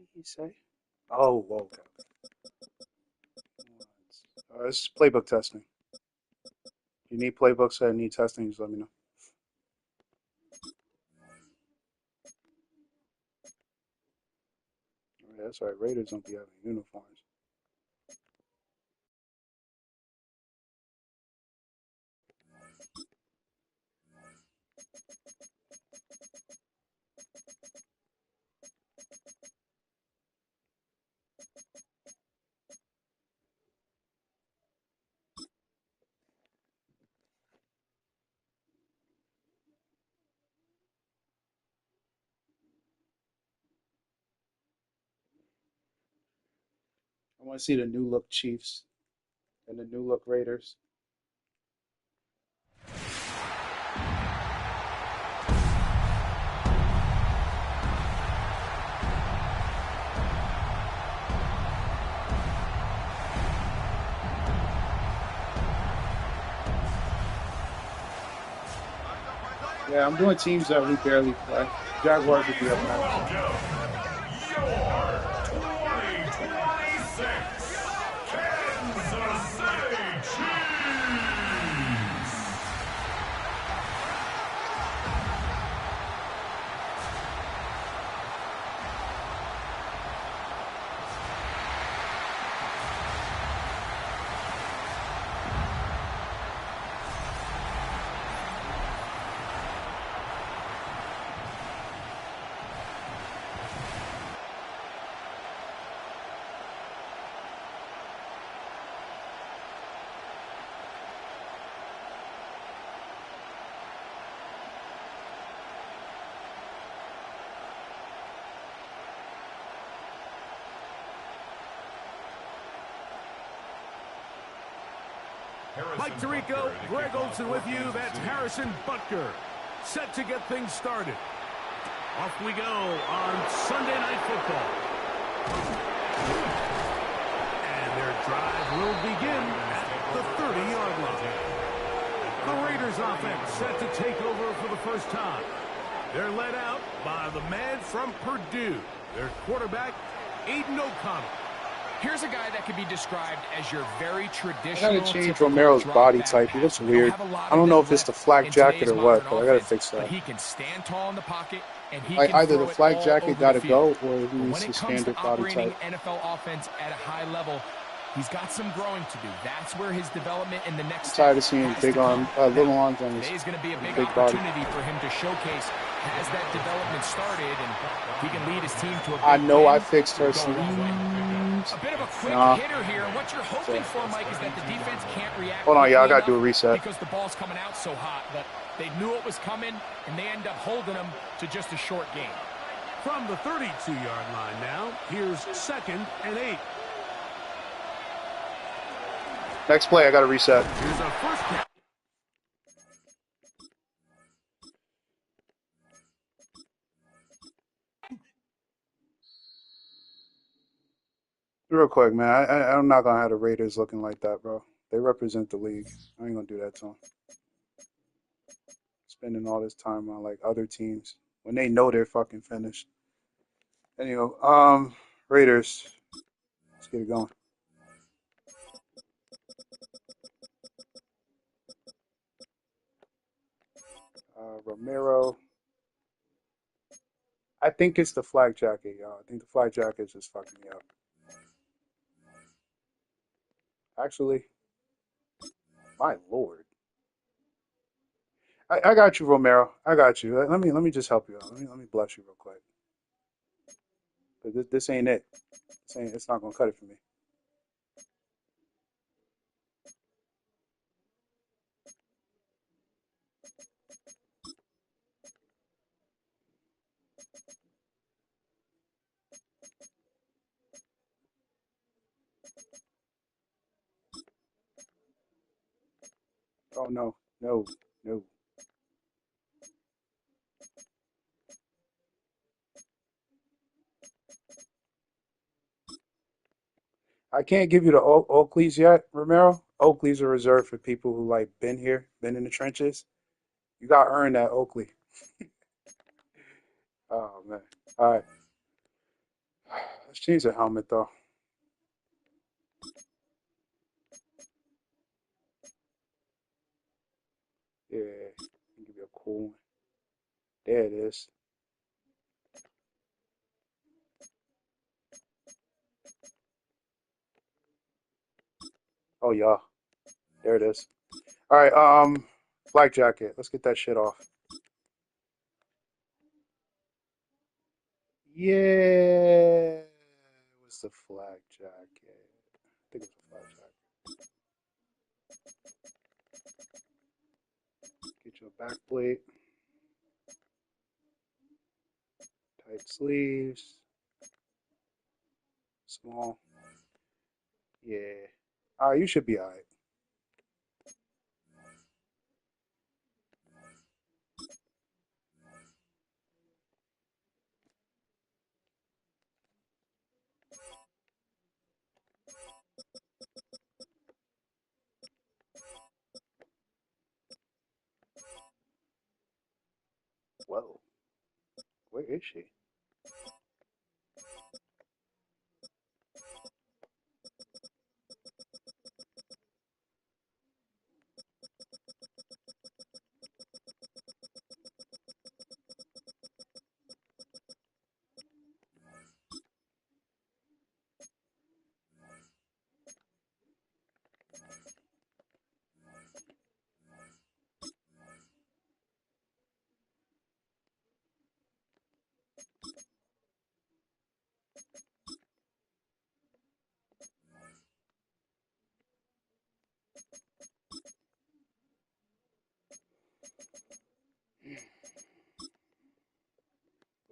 did he say? Oh, okay. It's playbook testing. If you need playbooks that need testing, just let me know. Yeah, that's right. Raiders don't be having uniforms. I want to see the new look Chiefs and the new look Raiders. Yeah, I'm doing teams that we barely play. Jaguars would be up next. Your 2026 Kansas City Chiefs. Mike Tirico, Greg Olson with you. That's Harrison Butker. Set to get things started. Off we go on Sunday Night Football. And their drive will begin at the 30-yard line. The Raiders offense set to take over for the first time. They're led out by the man from Purdue, their quarterback, Aiden O'Connell. Here's a guy that could be described as your very traditional. I gotta change Romero's body type. He looks weird. I don't know if it's the flak jacket or what, but I gotta fix that. But he can stand tall in the pocket, and he Like can either throw the it flak all jacket over gotta the go, field. or he needs the standard body type. NFL offense at a high level, he's got some growing to do. That's where his development in the next. I'm tired of seeing big arms, little arms on his Today's going to be a big body. opportunity for him to showcase has that development started, and he can lead his team to a big I know win. I fixed her sleeves. A bit of a quick hitter here, and what you're hoping for, Mike, is that the defense can't react. Hold on, y'all, I gotta do a reset. Because the ball's coming out so hot, but they knew it was coming, and they end up holding them to just a short game. From the 32-yard line now, here's 2nd and 8. Next play, I gotta reset. Here's a first down. Real quick, man. I'm not gonna have the Raiders looking like that, bro. They represent the league. I ain't gonna do that to them. Spending all this time on like other teams when they know they're fucking finished. Anyway, Raiders. Let's get it going. Romero. I think it's the flag jacket, y'all. I think the flag jacket is just fucking me up. Actually, my lord. I got you, Romero. I got you. Let me just help you out. Let me bless you real quick. But this ain't it. It's not gonna cut it for me. Oh no, no, no. I can't give you the Oakleys yet, Romero. Oakleys are reserved for people who like been here, been in the trenches. You got to earn that Oakley. Oh man. All right. She needs a helmet though. Yeah, give you a cool one. There it is. Oh yeah, there it is. All right, flak jacket. Let's get that shit off. Yeah, it was the flak jacket. I think it was the flak jacket. Get your back plate, tight sleeves, small. Yeah. All right, you should be all right. Whoa, where is she?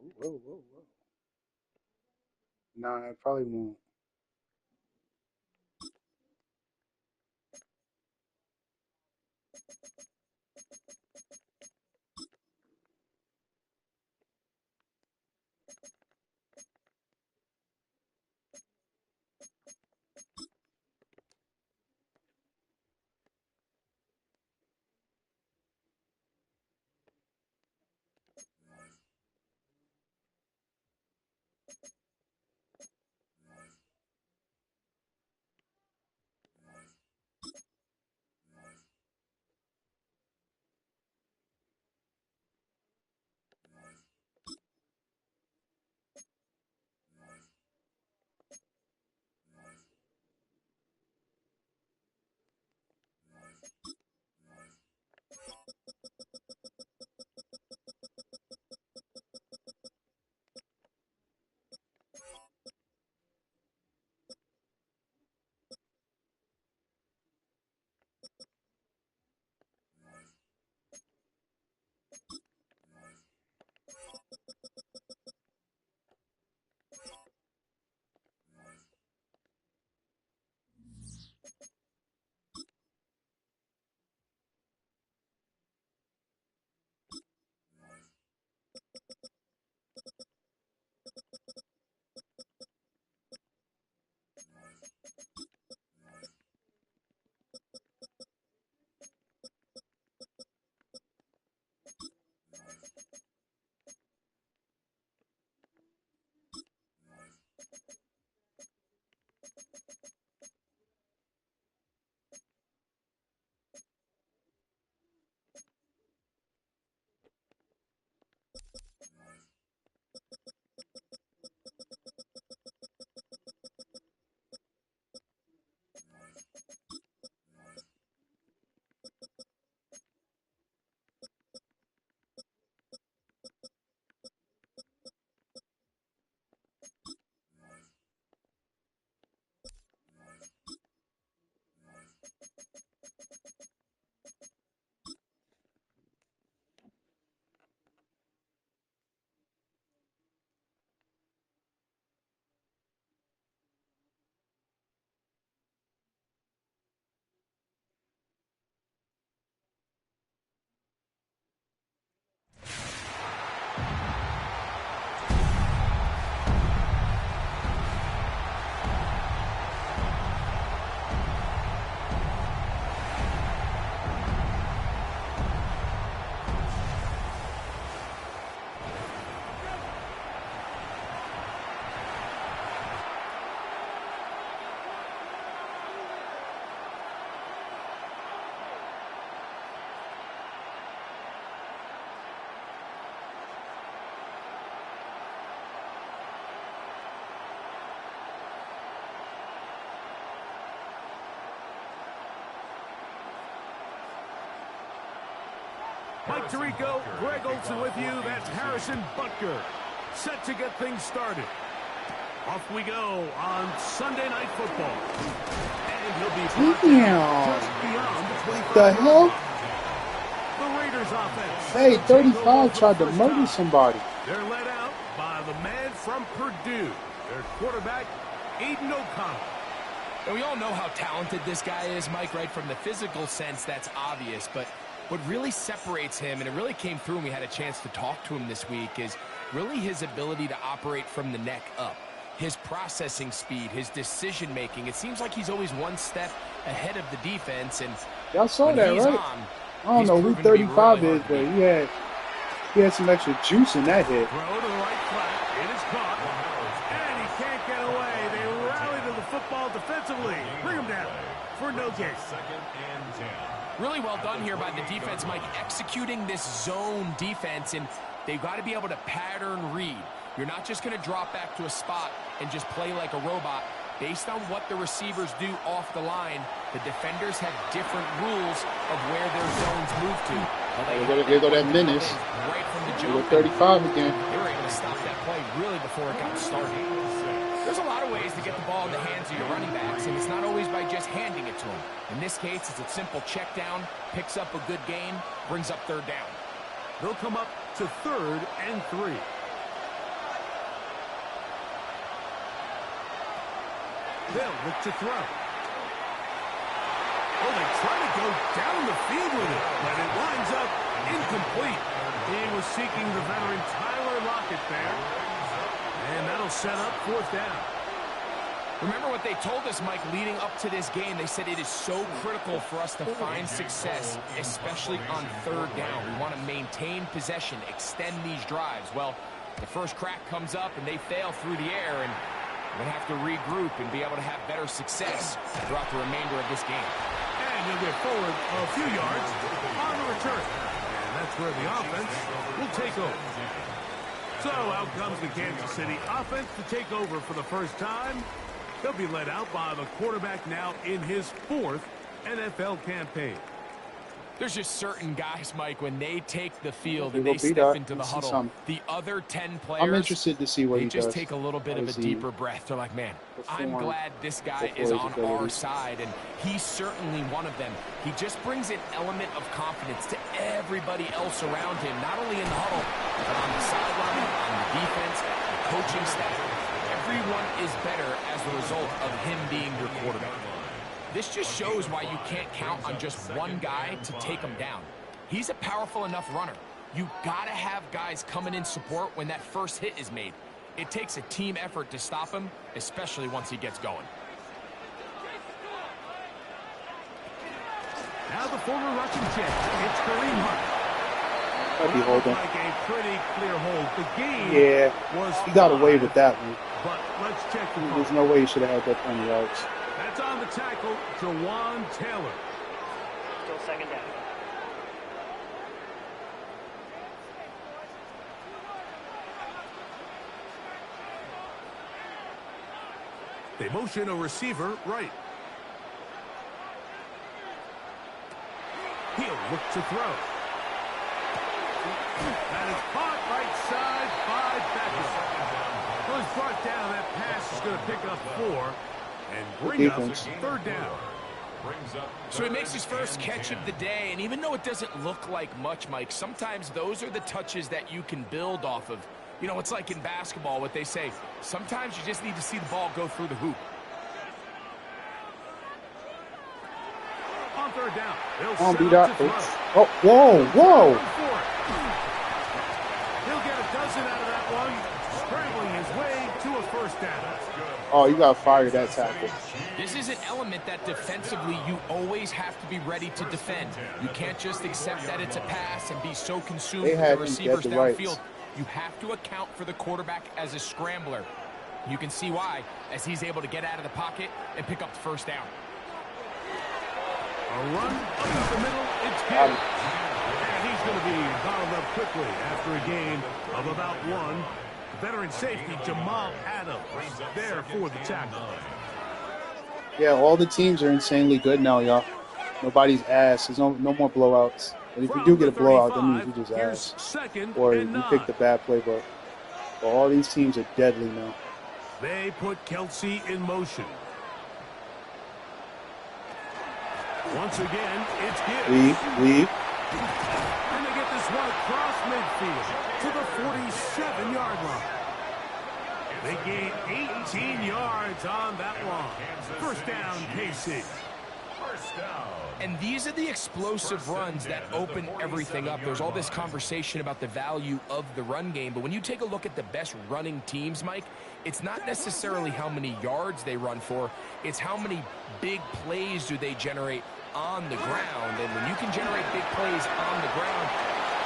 Ooh, whoa, whoa, whoa. Nah, I probably won't. Mike Tirico, Greg Olson with you. That's Harrison Butker. Set to get things started. Off we go on Sunday Night Football. And he'll be just beyond the 25. The hell? The Raiders offense. Hey, 35 tried to murder somebody. They're led out by the man from Purdue, their quarterback, Aiden O'Connell. And we all know how talented this guy is, Mike, right? From the physical sense, that's obvious. But what really separates him, and it really came through when we had a chance to talk to him this week, is really his ability to operate from the neck up. His processing speed, his decision-making. It seems like he's always one step ahead of the defense. And y'all saw that, right? I don't know who 35 is, but he had some extra juice in that hit. Throw to the right flat. It is caught. And he can't get away. They rally to the football defensively. Bring him down for no gain. Really well done here by the defense, Mike, executing this zone defense, and they've got to be able to pattern read. You're not just going to drop back to a spot and just play like a robot. Based on what the receivers do off the line, the defenders have different rules of where their zones move to. Here go that menace. Right from the jump. 35 again. They were able to stop that play really before it got started. There's a lot of ways to get the ball in the hands of your running backs, and it's not always by just handing it to them. In this case, it's a simple check down, picks up a good gain, brings up third down. They'll come up to 3rd and 3. They'll look to throw. Oh, they try to go down the field with it, but it winds up incomplete. He was seeking the veteran Tyler Lockett there. And that'll set up 4th down. Remember what they told us, Mike, leading up to this game. They said it is so critical for us to find success, especially on 3rd down. We want to maintain possession, extend these drives. Well, the first crack comes up, and they fail through the air, and we're going to have to regroup and be able to have better success throughout the remainder of this game. And he'll get forward a few yards on the return. And that's where the offense will take over. So out comes the Kansas City offense to take over for the first time. They'll be led out by the quarterback now in his 4th NFL campaign. There's just certain guys, Mike, when they take the field and they step into the huddle, the other 10 players, I'm interested to see what he does. They just take a little bit of a deeper breath. They're like, man, I'm glad this guy is on our side, and he's certainly one of them. He just brings an element of confidence to everybody else around him, not only in the huddle, but on the sideline, on the defense, the coaching staff. Everyone is better as a result of him being your quarterback. This just shows why you can't count on just one guy to take him down. He's a powerful enough runner. You gotta have guys coming in support when that first hit is made. It takes a team effort to stop him, especially once he gets going. Now the former Russian check. It's Kareem Hunt. I'd be holding. Like a pretty clear hold. The game was he got away with that one. But let's check the There's no way he should have had that 20 yards. That's on the tackle, Jawan Taylor. Still 2nd down. They motion a receiver right. He'll look to throw. That is caught right side by Beckham. Was brought down. That pass is going to pick up 4 and bring up 3rd down. So he makes his first catch of the day, and even though it doesn't look like much, Mike, sometimes those are the touches that you can build off of. You know, it's like in basketball, what they say, sometimes you just need to see the ball go through the hoop. On 3rd down, I'll be that. Oh, whoa. He'll get a dozen out of that one, scrambling his way to a 1st down. Oh, you got to fire that tackle. This is an element that defensively you always have to be ready to defend. You can't just accept that it's a pass and be so consumed with the receivers downfield. You have to account for the quarterback as a scrambler. You can see why, as he's able to get out of the pocket and pick up the 1st down. A run up the middle, it's good. And he's going to be bottled up quickly after a gain of about 1. Veteran safety Jamal Adams there for the tackle. Yeah, all the teams are insanely good now, y'all. Nobody's ass. There's no more blowouts. And if you do From get the a blowout, that means 35, you just here's ass. second Or and you 9. picked a bad playbook. But all these teams are deadly now. They put Kelsey in motion. Once again, it's Gibbs. Leave. And they get this one across midfield to the 47-yard line. They gain 18 yards on that one. First down, KC. First down. And these are the explosive runs that open everything up. There's all this conversation about the value of the run game, but when you take a look at the best running teams, Mike, it's not necessarily how many yards they run for, it's how many big plays do they generate on the ground. And when you can generate big plays on the ground,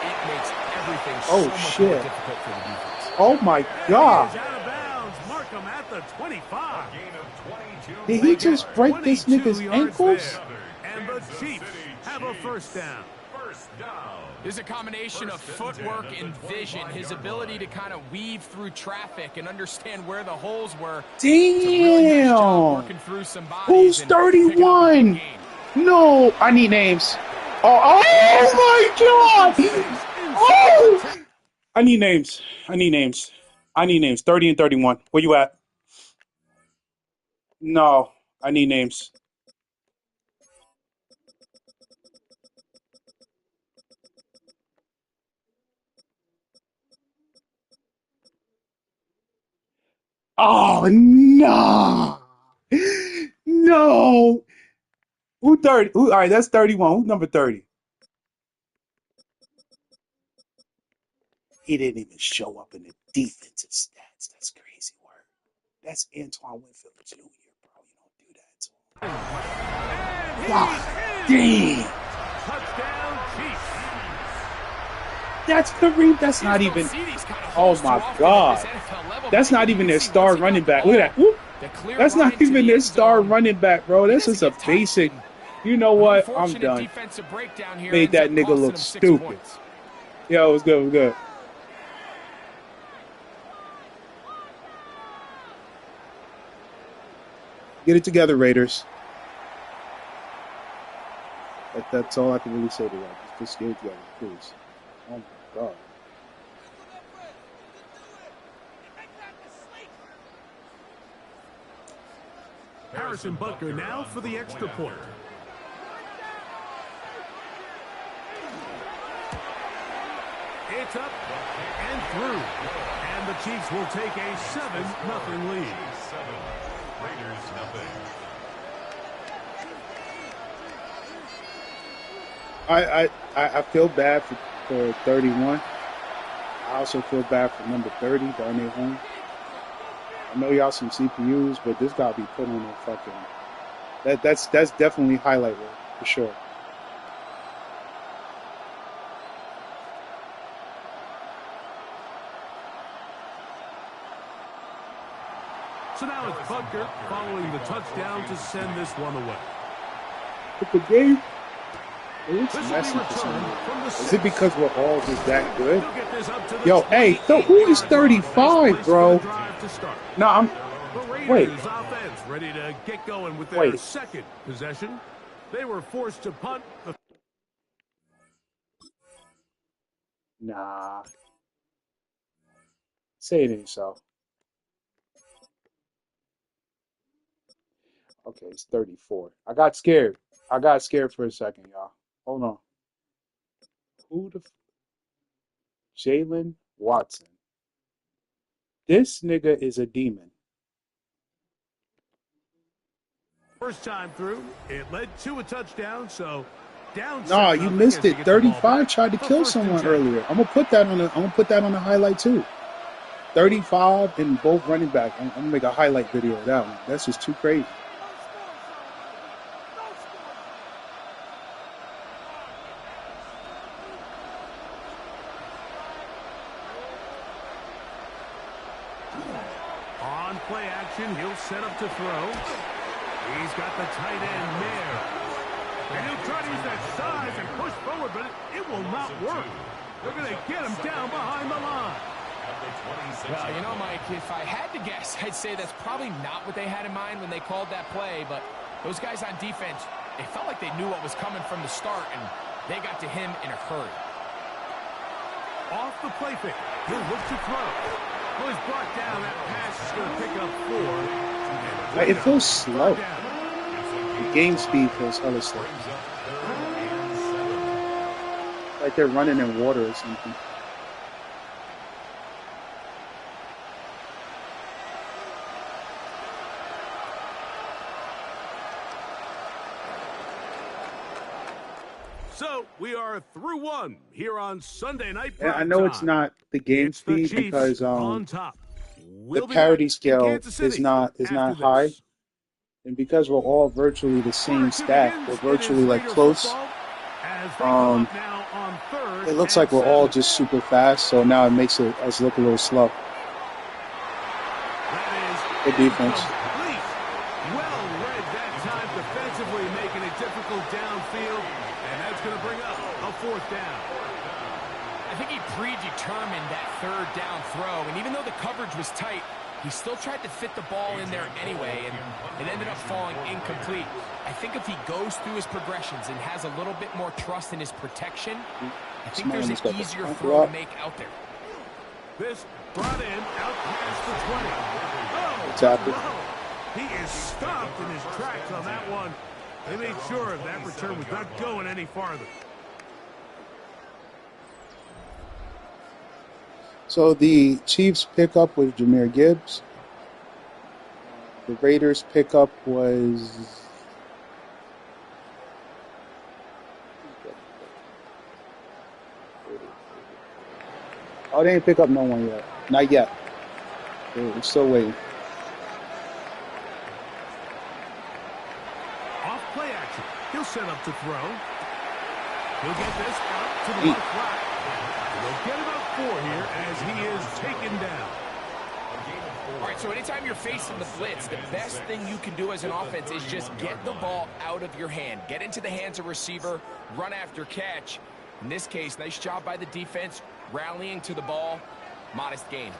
it makes everything so much more difficult for the defense. Oh my God. He is out of bounds. Markham at the 25. Did he just break this nigga's ankles? And the Chiefs have a first down. There's a combination of footwork and vision, his ability to kind of weave through traffic and understand where the holes were. Damn. Through some Who's 31? No, I need names. Oh my God. Oh, I need names. 30 and 31. Where you at? No, I need names. Oh, no. No. Who 30? All right, that's 31. Who's number 30? He didn't even show up in the defensive stats. That's crazy work. That's Antoine Winfield Jr., bro. You don't do that to him. God damn. Touchdown, Chiefs. That's Kareem. That's not even. Oh my God. That's not even their star running back. Look at that. Whoop. That's not even their star running back, bro. That's just a basic. You know what? I'm done. Made that nigga look stupid. Yo, it was good. It was good. Get it together, Raiders. That's all I can really say to y'all. Just get it together, please. Oh my God. Harrison Butker now for the extra point. It's up and through. And the Chiefs will take a 7-0 lead. Raiders nothing. I feel bad for 31. I also feel bad for number 30, Darnay Holmes. I know y'all some CPUs, but this gotta be put on a fucking. That's definitely highlight reel for sure. So now it's Butker following the touchdown to send this one away. But the game, it's messy for some reason. Is it because we're all just that good? Yo, hey, who is 35, bro? No, I'm. Wait. Offense ready to get going with their second possession. They were forced to punt. Nah. Say it ain't so. Okay, it's 34. I got scared. For a second, y'all. Hold on. Who the Jalen Watson. This nigga is a demon. First time through, it led to a touchdown, so down. Nah, you missed it. 35 tried to kill someone earlier. I'm gonna put that on the highlight too. 35 and both running back. I'm gonna make a highlight video of that one. That's just too crazy. On play action, he'll set up to throw. He's got the tight end there. And he'll try to use that size and push forward, but it will not work. They're going to get him down behind the line. Well, you know, Mike, if I had to guess, I'd say that's probably not what they had in mind when they called that play, but those guys on defense, it felt like they knew what was coming from the start, and They got to him in a hurry. Off the play fake. He'll look to throw. Well, he's brought down. That pass is going to pick up 4. It feels slow. The game speed feels hella slow. Like they're running in water or something. So we are through 1 here on Sunday night. And I know it's not the game speed because on top. The parity scale is not high, and because we're all virtually the same stat, we're virtually like close. It looks like we're all just super fast, so now it makes us look a little slow. Good defense. Well read that time defensively, making it difficult downfield, and that's going to bring up a 4th down. I think he predetermined that 3rd down throw, and even though the coverage was tight, he still tried to fit the ball in there anyway, and it ended up falling incomplete. I think if he goes through his progressions and has a little bit more trust in his protection, I think there's an easier throw to make out there. This brought in out past the 20. He is stopped in his tracks on that one. They made sure that return was not going any farther. So the Chiefs pickup was Jahmyr Gibbs. The Raiders pickup was they didn't pick up no one yet. Not yet. We're still waiting. Off play action. He'll set up to throw. He'll get this out to the left flat. They'll get about 4 here as he is taken down. All right, so anytime you're facing the blitz, the best thing you can do as an offense is just get the ball out of your hand. Get into the hands of receiver, run after catch. In this case, nice job by the defense, rallying to the ball. Modest gain.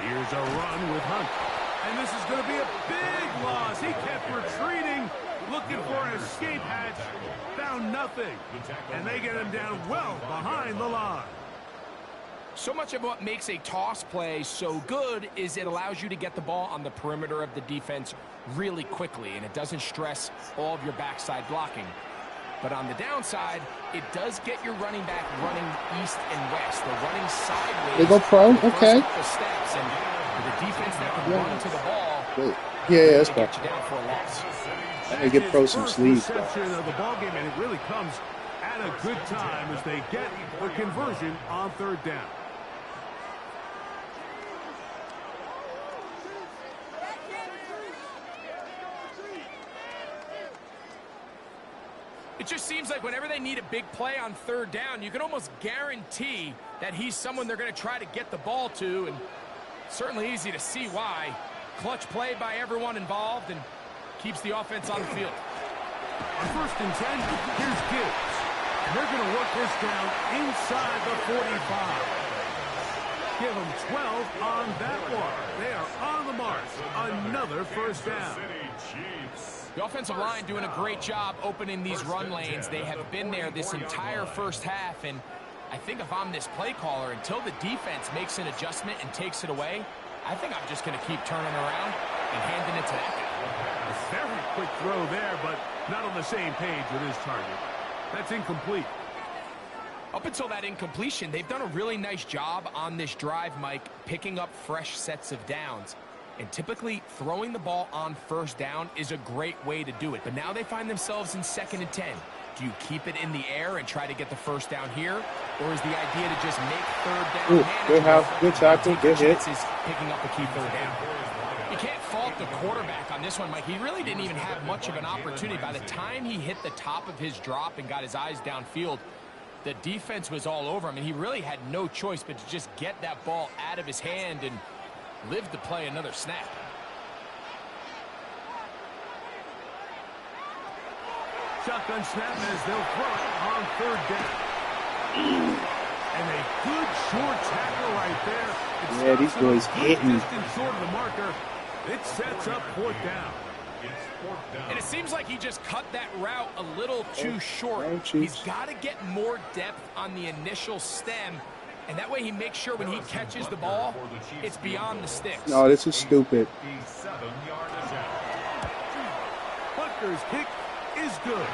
Here's a run with Hunt. And this is going to be a big loss. He kept retreating, looking for an escape hatch. Found nothing. And they get him down well behind the line. So much of what makes a toss play so good is it allows you to get the ball on the perimeter of the defense really quickly, and it doesn't stress all of your backside blocking. But on the downside, it does get your running back running east and west. They're running sideways. They go pro? Okay. The steps, and with the defense that can run to the ball, yeah, that's get you down for a loss. They get pro some sleeves. Reception of the ball game, and it really comes at a good time as they get the conversion on 3rd down. It just seems like whenever they need a big play on 3rd down, you can almost guarantee that he's someone they're going to try to get the ball to, and certainly easy to see why. Clutch play by everyone involved and keeps the offense on the field. On 1st and 10, here's Gibbs. And they're going to work this down inside the 45. Give them 12 on that one. They are on the mark. Another 1st down. The offensive line doing a great job opening these run lanes. They have been there this entire first half, and I think if I'm this play caller, until the defense makes an adjustment and takes it away, I think I'm just going to keep turning around and handing it to that guy. A very quick throw there, but not on the same page with his target. That's incomplete. Up until that incompletion, they've done a really nice job on this drive, Mike, picking up fresh sets of downs. And typically, throwing the ball on 1st down is a great way to do it. But now they find themselves in 2nd and 10. Do you keep it in the air and try to get the 1st down here? Or is the idea to just make 3rd down manageable? Good tackle, good hit. Picking up a key 3rd down. You can't fault the quarterback on this one, Mike. He really didn't even have much of an opportunity. By the time he hit the top of his drop and got his eyes downfield, the defense was all over him, and he really had no choice but to just get that ball out of his hand and live to play another snap. Shotgun snap as they'll throw it on 3rd down. And a good short tackle right there. Yeah, these boys hitting. Short of the marker. It sets up 4th down. It's fourth down. And it seems like he just cut that route a little too short. Oh, He's got to get more depth on the initial stem, and that way he makes sure when he catches the ball, it's beyond the sticks. No, this is stupid. 57-yard attempt. Butker's kick is good.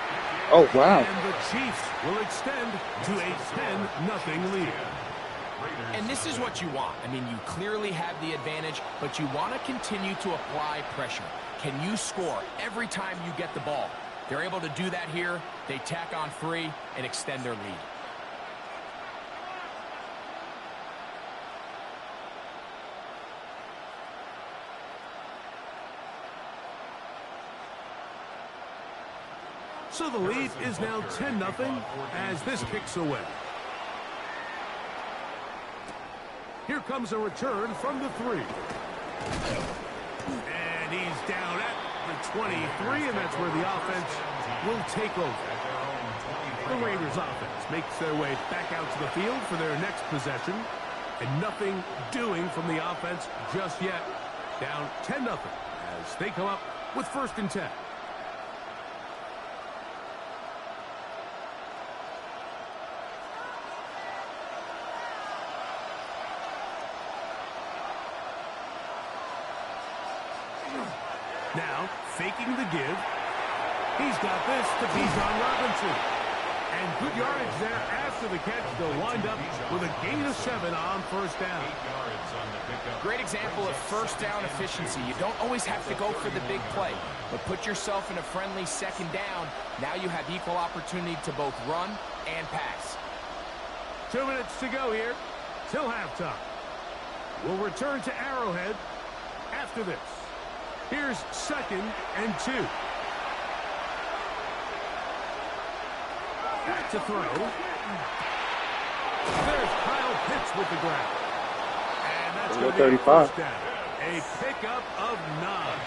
Oh, wow. And the Chiefs will extend to a 10-0 lead. And this is what you want. I mean, you clearly have the advantage, but you want to continue to apply pressure. Can you score every time you get the ball? They're able to do that here. They tack on 3 and extend their lead. So the lead is now 10-0 as this kicks away. Here comes a return from the 3. And he's down at the 23, and that's where the offense will take over. The Raiders offense makes their way back out to the field for their next possession. And nothing doing from the offense just yet. Down 10-0 as they come up with 1st and 10. Now, faking the give. He's got this to Bijan Robinson. And good yardage there after the catch. They'll wind up with a gain of 7 on 1st down. Great example of 1st down efficiency. You don't always have to go for the big play, but put yourself in a friendly 2nd down. Now you have equal opportunity to both run and pass. 2 minutes to go here till halftime. We'll return to Arrowhead after this. Here's 2nd and 2. Back to throw. There's Kyle Pitts with the grab. And that's going to be 35. 1st down. A pickup of 9.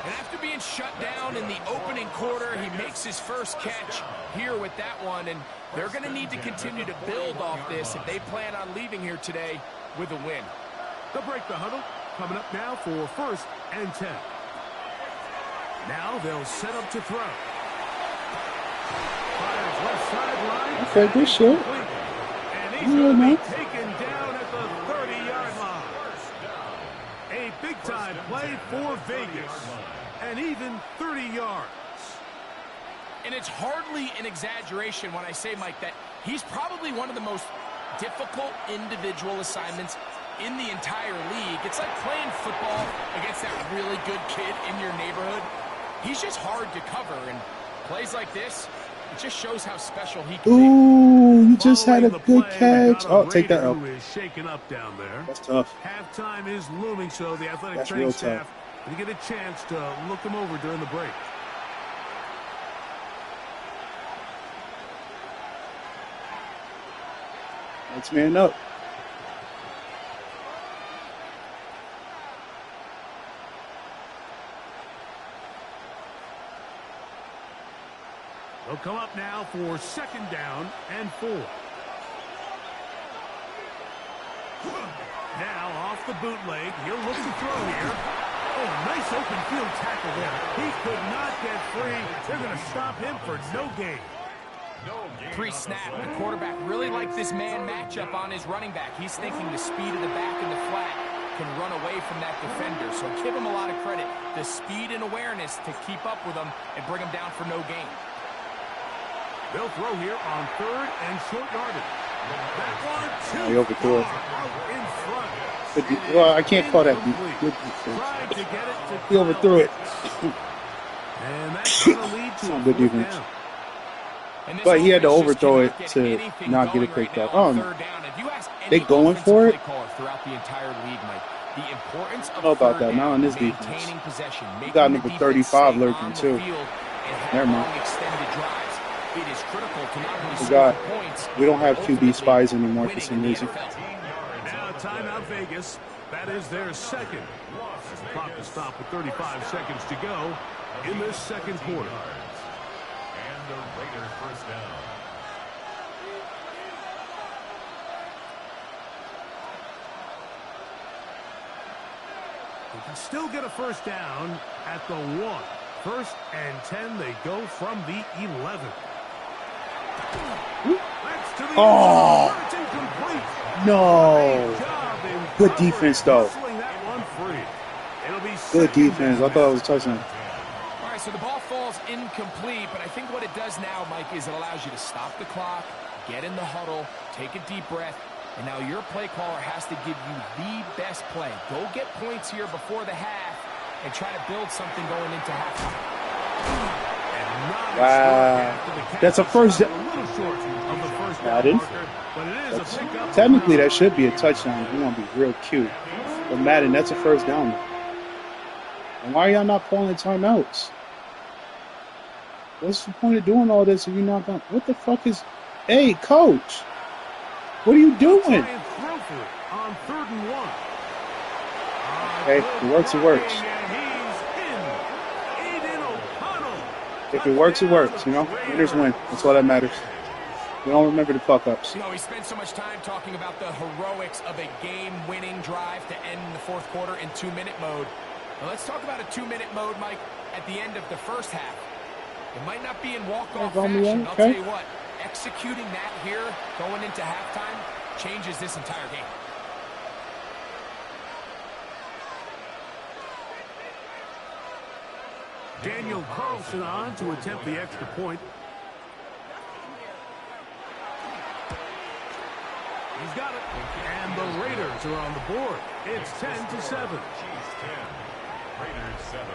And after being shut down in the opening quarter, he makes his first catch here with that one. And they're going to need to continue to build off this if they plan on leaving here today with a win. They'll break the huddle. Coming up now for 1st and 10. Now they'll set up to throw. Fires left sideline. Okay, good shit. And he's going to be taken down at the 30-yard line. A big-time play for Vegas. And even 30 yards. And it's hardly an exaggeration when I say, Mike, that he's probably one of the most difficult individual assignments in the entire league. It's like playing football against that really good kid in your neighborhood. He's just hard to cover, and plays like this, it just shows how special he can be. Ooh, you just had a good catch. Oh, take that out. Who is shaken up down there. That's tough. Halftime is looming, so the athletic That's training real staff tough. will get a chance to look them over during the break. Next man up. They'll come up now for 2nd down and 4. Now off the bootleg, he'll look to throw here. Oh, nice open field tackle there. He could not get free. They're going to stop him for no gain. Pre-snap, the quarterback really liked this man matchup on his running back. He's thinking the speed of the back in the flat can run away from that defender. So give him a lot of credit. The speed and awareness to keep up with him and bring him down for no gain. They'll throw here on 3rd and short yardage. That one, He overthrew it. out in front. Well, I can't call that good Tried to defense. get it to He overthrew it. And that's going to lead to Some a good 4th defense. down. And this But he had to offense just overthrow cannot it get to anything not get it going picked right up. now on Oh, 3rd down. If you ask they any going offensive for it? play caller throughout the entire league, Mike, the importance of I don't know about 3rd that. Not down, on this maintaining defense. possession, making got the number defense 35 stay lurking, on the too. field and have Never mind. long extended drives. It is critical to not only score Forgot. points, We don't have but QB ultimately spies anymore for winning some in the reason. NFL. Now timeout Vegas. That is their 2nd. As the clock is stopped with 35 seconds to go in this 2nd quarter. And the Raiders 1st down. They can still get a first down at the 1. 1st and 10, they go from the 11. That's to the Oh. it's incomplete. No. Good defense, though. That one free. It'll be Good defense. I thought it was a touchdown. All right, so the ball falls incomplete, but I think what it does now, Mike, is it allows you to stop the clock, get in the huddle, take a deep breath, and now your play caller has to give you the best play. Go get points here before the half and try to build something going into halftime. Wow. That's a first down. I didn't. Technically, that should be a touchdown. If you want to be real cute. But Madden, that's a first down. And why are y'all not calling timeouts? What's the point of doing all this if you're not going? What the fuck is? Hey, coach, what are you doing? On 3rd and 1. Hey, it works. It works. If it works, it works. You know, winners win. That's all that matters. We don't remember the fuck-ups. You know, we spend so much time talking about the heroics of a game-winning drive to end the 4th quarter in 2-minute mode. Now let's talk about a 2-minute mode, Mike, at the end of the first half. It might not be in walk-off fashion. I'll tell you what, executing that here going into halftime changes this entire game. Daniel Carlson on to attempt the extra point. He's got it. And the Raiders are on the board. It's 10-7. Chiefs 10, Raiders 7.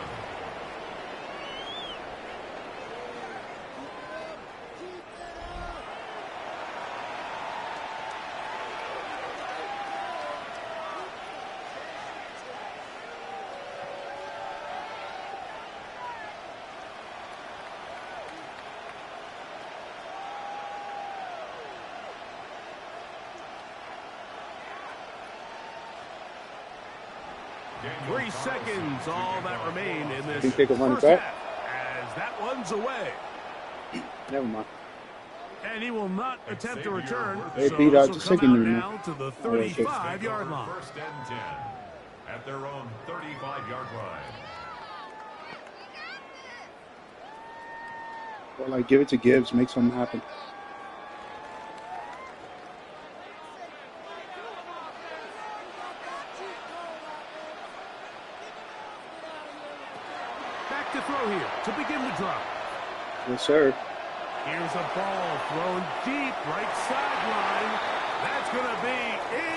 Three seconds, all that remain in this Think they can run it first back? half, as that one's away. Never mind. And he will not attempt to return. They So beat out this the will come chicken out noodle. now to the Oh, okay. 35-yard line. 1st and 10 at their own 35-yard line. Well, like, give it to Gibbs. Make something happen. Back to throw here to begin the drive. Yes, sir. Here's a ball thrown deep right sideline. That's going to be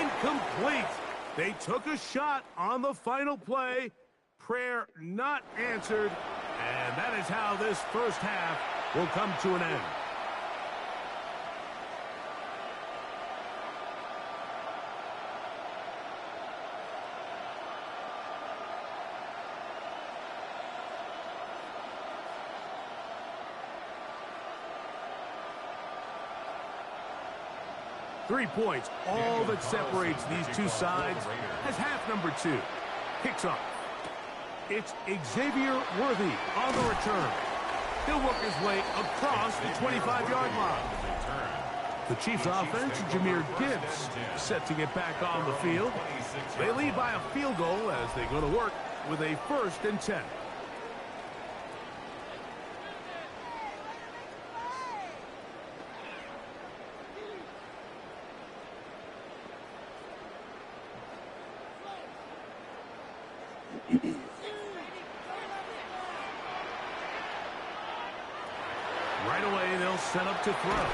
incomplete. They took a shot on the final play. Prayer not answered. And that is how this first half will come to an end. Three points, all that separates these two sides as half number 2 kicks off. It's Xavier Worthy on the return. He'll work his way across the 25-yard line. The Chiefs offense, Jahmyr Gibbs, set to get back on the field. They lead by a field goal as they go to work with a 1st and 10. Right away, they'll set up to throw.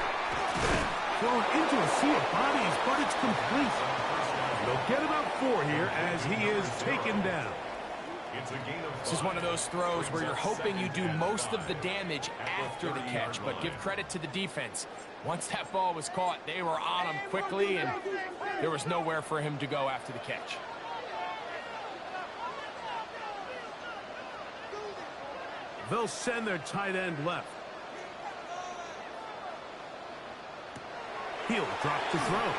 Thrown into a sea of bodies, but it's complete. They'll get about 4 here as he is taken down. This is one of those throws where you're hoping you do most of the damage after the catch, but give credit to the defense. Once that ball was caught, they were on him quickly, and there was nowhere for him to go after the catch. They'll send their tight end left. He'll drop to throw.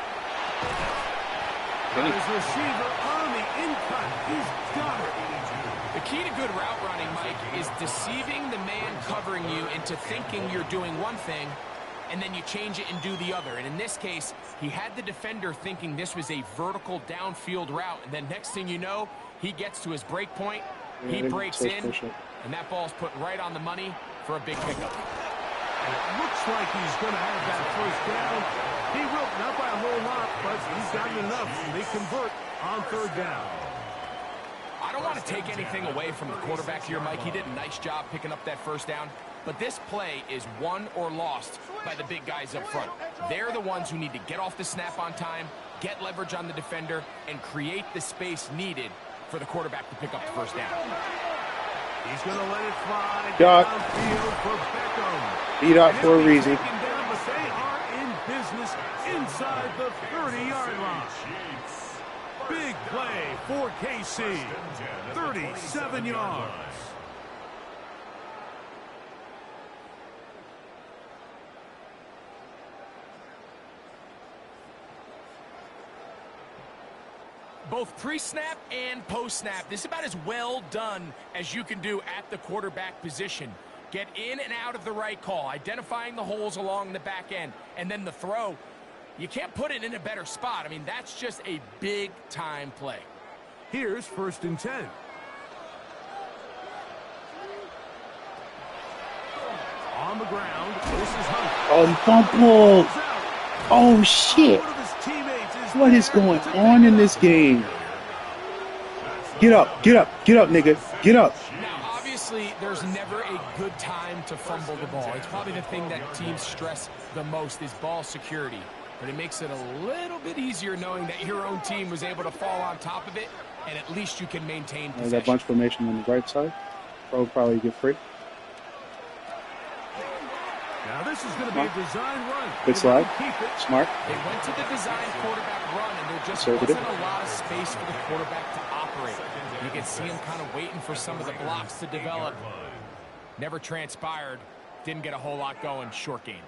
His receiver on the in-cut. He's got it. The key to good route running, Mike, is deceiving the man covering you into thinking you're doing one thing, and then you change it and do the other. And in this case, he had the defender thinking this was a vertical downfield route, and then next thing you know, He gets to his break point, Yeah, he breaks in, push-up. and that ball's put right on the money for a big pickup. And it looks like he's going to have that first down. He will, not by a whole lot, but he's gotten enough. They convert on third down. I don't want to take anything away from the quarterback here, Mike. He did a nice job picking up that first down. But this play is won or lost by the big guys up front. They're the ones who need to get off the snap on time, get leverage on the defender, and create the space needed for the quarterback to pick up the first down. He's going to let it fly Got downfield for Beckham. beat out for a reason. Taken down, but they are in business inside the 30-yard line. Big play for KC. 37 yards. Both pre-snap and post-snap, this is about as well done as you can do at the quarterback position. Get in and out of the right call, identifying the holes along the back end, and then the throw. You can't put it in a better spot. I mean, that's just a big-time play. Here's 1st and 10. On the ground, this is Hunt. Fumble. Oh, shit. What is going on in this game? Get up, get up, get up, nigga. Get up. Now, obviously, there's never a good time to fumble the ball. It's probably the thing that teams stress the most is ball security. But it makes it a little bit easier knowing that your own team was able to fall on top of it, and at least you can maintain possession. That bunch formation on the right side. Probably get free. Now this is going to be a design run. Good slide. Smart. They went to the design quarterback run, and there just Conservative. wasn't a lot of space for the quarterback to operate. You can see him kind of waiting for some of the blocks to develop. Never transpired. Didn't get a whole lot going. Short game.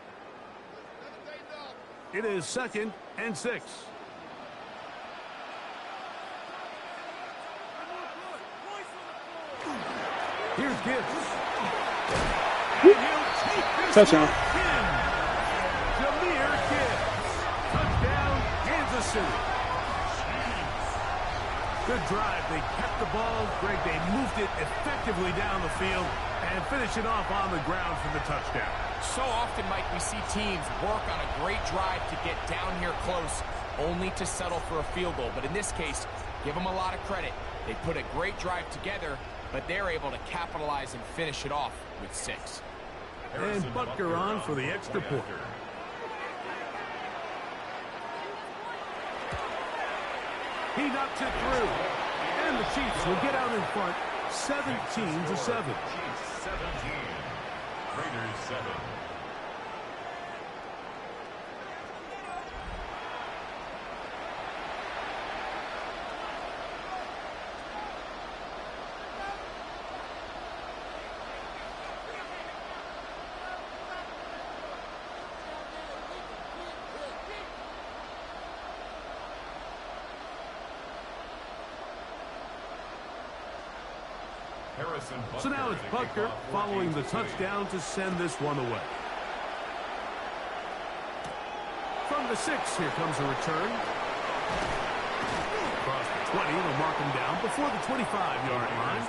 It is 2nd and 6. Here's Gibbs. Touchdown. Jahmyr Gibbs. Touchdown, Kansas City. Good drive. They kept the ball. Greg, they moved it effectively down the field and finish it off on the ground for the touchdown. So often, Mike, we see teams work on a great drive to get down here close, only to settle for a field goal. But in this case, give them a lot of credit. They put a great drive together, but they're able to capitalize and finish it off with 6. And Butker on for the extra point. He knocks it through. And the Chiefs will get out in front 17-7. Chiefs 17. Raiders 7. So now it's Butker following the touchdown to send this one away. From the 6, here comes a return. Across the 20, they'll mark him down before the 25-yard line.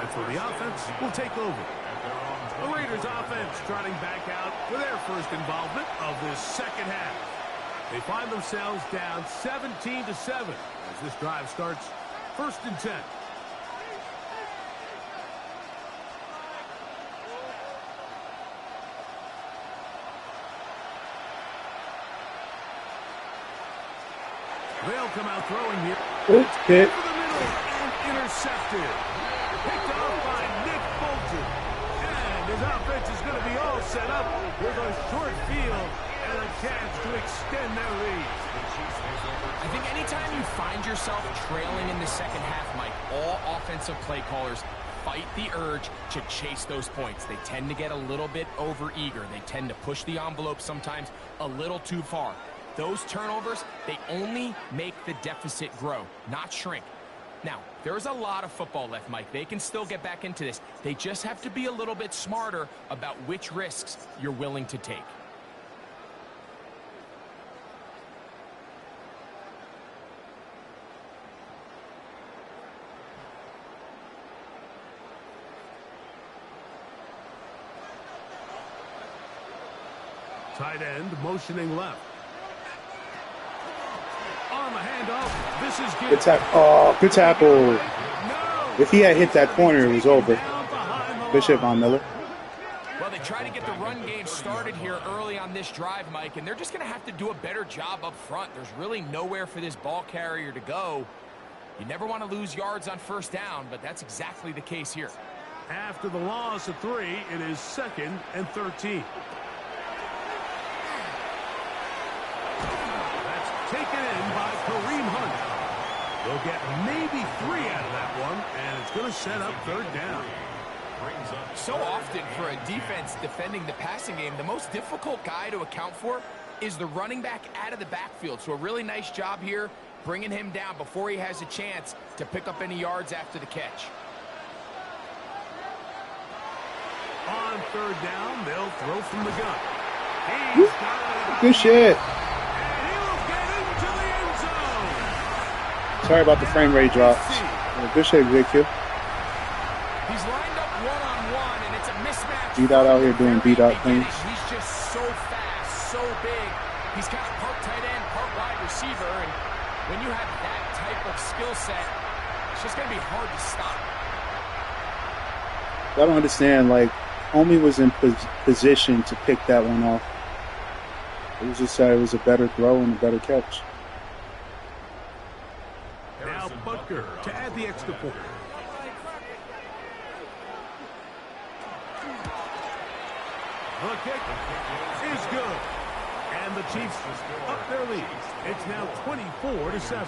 That's where the offense will take over. The Raiders offense trotting back out for their first involvement of this second half. They find themselves down 17-7 as this drive starts 1st and 10. They'll come out throwing here. Oops, hit. For the middle and intercepted. Picked off by Nick Bolton. And his offense is going to be all set up with a short field and a chance to extend their lead. I think anytime you find yourself trailing in the second half, Mike, all offensive play callers fight the urge to chase those points. They tend to get a little bit overeager. They tend to push the envelope sometimes a little too far. Those turnovers, they only make the deficit grow, not shrink. Now, there's a lot of football left, Mike. They can still get back into this. They just have to be a little bit smarter about which risks you're willing to take. Tight end motioning left. On the handoff, this is good. Good tackle. Oh, good tackle. If he had hit that corner, it was over. Bishop Von Miller. Well, they try to get the run game started here early on this drive, Mike, and they're just going to have to do a better job up front. There's really nowhere for this ball carrier to go. You never want to lose yards on first down, but that's exactly the case here. After the loss of 3, it is 2nd and 13. That's taken in by Kareem Hunt. They'll get maybe 3 out of that one, and it's going to set up 3rd down. So often for a defense defending the passing game, the most difficult guy to account for is the running back out of the backfield. So a really nice job here bringing him down before he has a chance to pick up any yards after the catch. On 3rd down, they'll throw from the gun. He's got it. Good shit. And he'll get into the end zone. Sorry about the frame rate drops. Good shit, JQ. He's lined up one-on-one, and it's a mismatch. B-Dot out here doing B-Dot things. He's just so fast, so big. He's kind of part tight end, part wide receiver, and when you have that type of skill set, it's just going to be hard to stop. I don't understand, like, Homie was in position to pick that one off. It was just that it was a better throw and a better catch. Now Butker to add the extra point. The kick is good. And the Chiefs up their lead. It's now 24-7.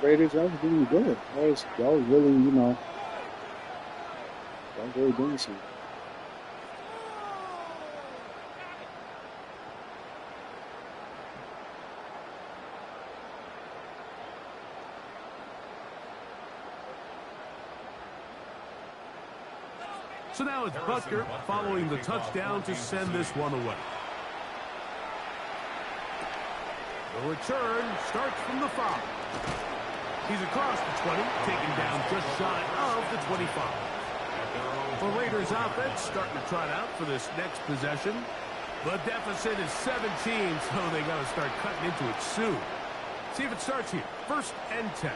Raiders, that was really good. That was really, you know, that was really doing something. So now it's Butker following the touchdown to send this one away. The return starts from the 5. He's across the 20, taken down just shy of the 25. The Raiders offense starting to trot out for this next possession. The deficit is 17, so they got to start cutting into it soon. See if it starts here. 1st and 10.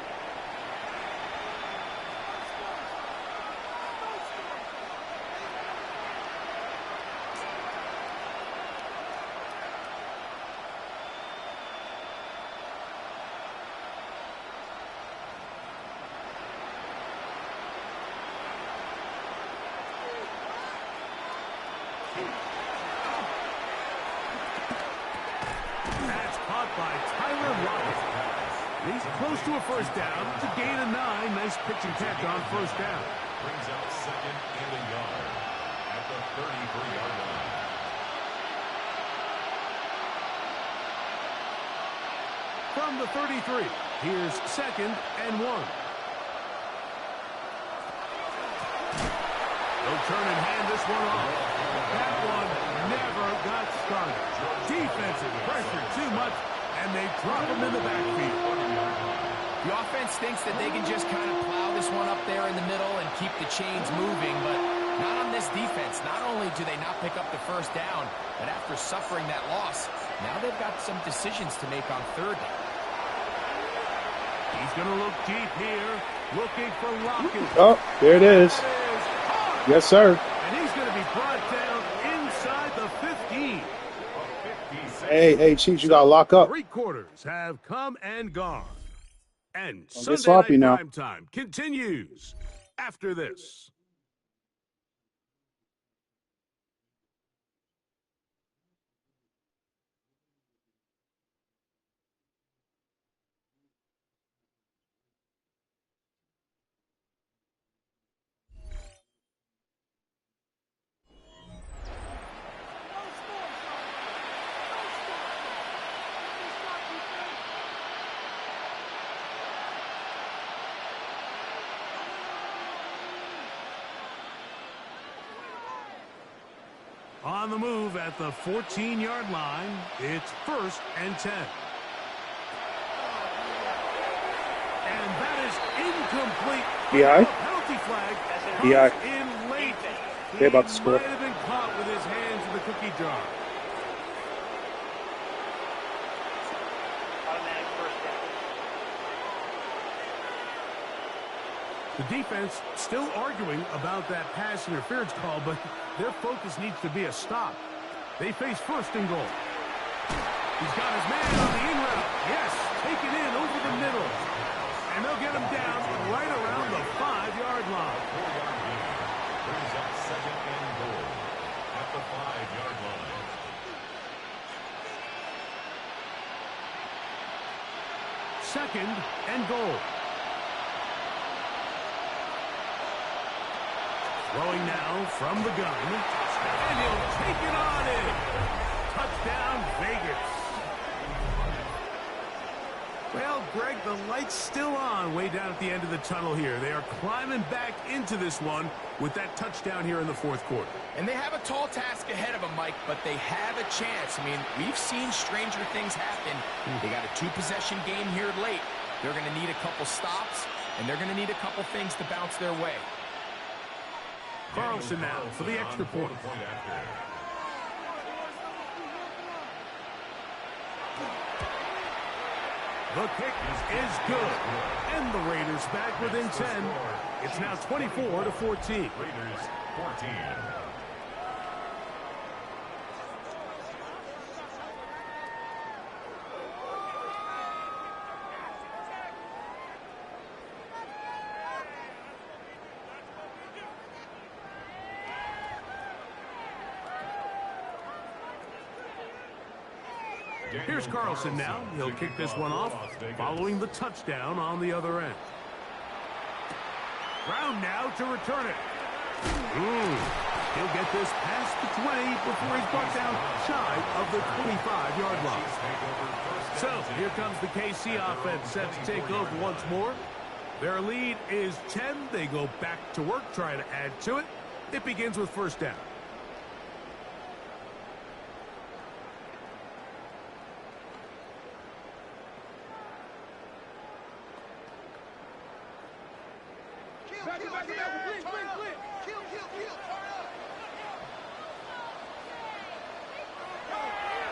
Close to a first down to gain a 9. Nice pitch and catch on first down. Brings out 2nd and a yard at the 33-yard line. From the 33, here's 2nd and 1. They'll turn and hand this one off. That one never got started. Defensive pressure too much, and they drop him in the backfield. The offense thinks that they can just kind of plow this one up there in the middle and keep the chains moving, but not on this defense. Not only do they not pick up the first down, but after suffering that loss, now they've got some decisions to make on 3rd down. He's going to look deep here, looking for Lockett. Oh, there it is. Yes, sir. And he's going to be brought down inside the 15. Hey, Chiefs, you got to lock up. 3 quarters have come and gone. And Don't Sunday get sloppy Night now. Prime Time continues after this. On the move at the 14-yard line, it's 1st and 10. And that is Yeah. Penalty flag. Yeah. In late. They're about to score. He might have been caught with his hands in the cookie jar. Automatic first down. The defense still arguing about that pass interference call, but their focus needs to be a stop. They face first and goal. He's got his man on the in route. Yes, taken in over the middle. And they'll get him down right around the 5-yard line. Brings up second and goal at the 5-yard line. Second and goal. Throwing now from the gun. And he'll take it on in. Touchdown, Vegas. Well, Greg, the light's still on way down at the end of the tunnel here. They are climbing back into this one with that touchdown here in the fourth quarter. And they have a tall task ahead of them, Mike, but they have a chance. I mean, we've seen stranger things happen. They got a 2-possession game here late. They're going to need a couple stops, and they're going to need a couple things to bounce their way. Carlson now for the extra point. The kick is good. And the Raiders back within 10. It's now 24-14. Raiders 14. Here's Carlson now. He'll kick this one off following the touchdown on the other end. Brown now to return it. He'll get this past the 20 before he's brought down shy of the 25-yard line. So here comes the KC offense set to take over once more. Their lead is 10. They go back to work, trying to add to it. It begins with first down.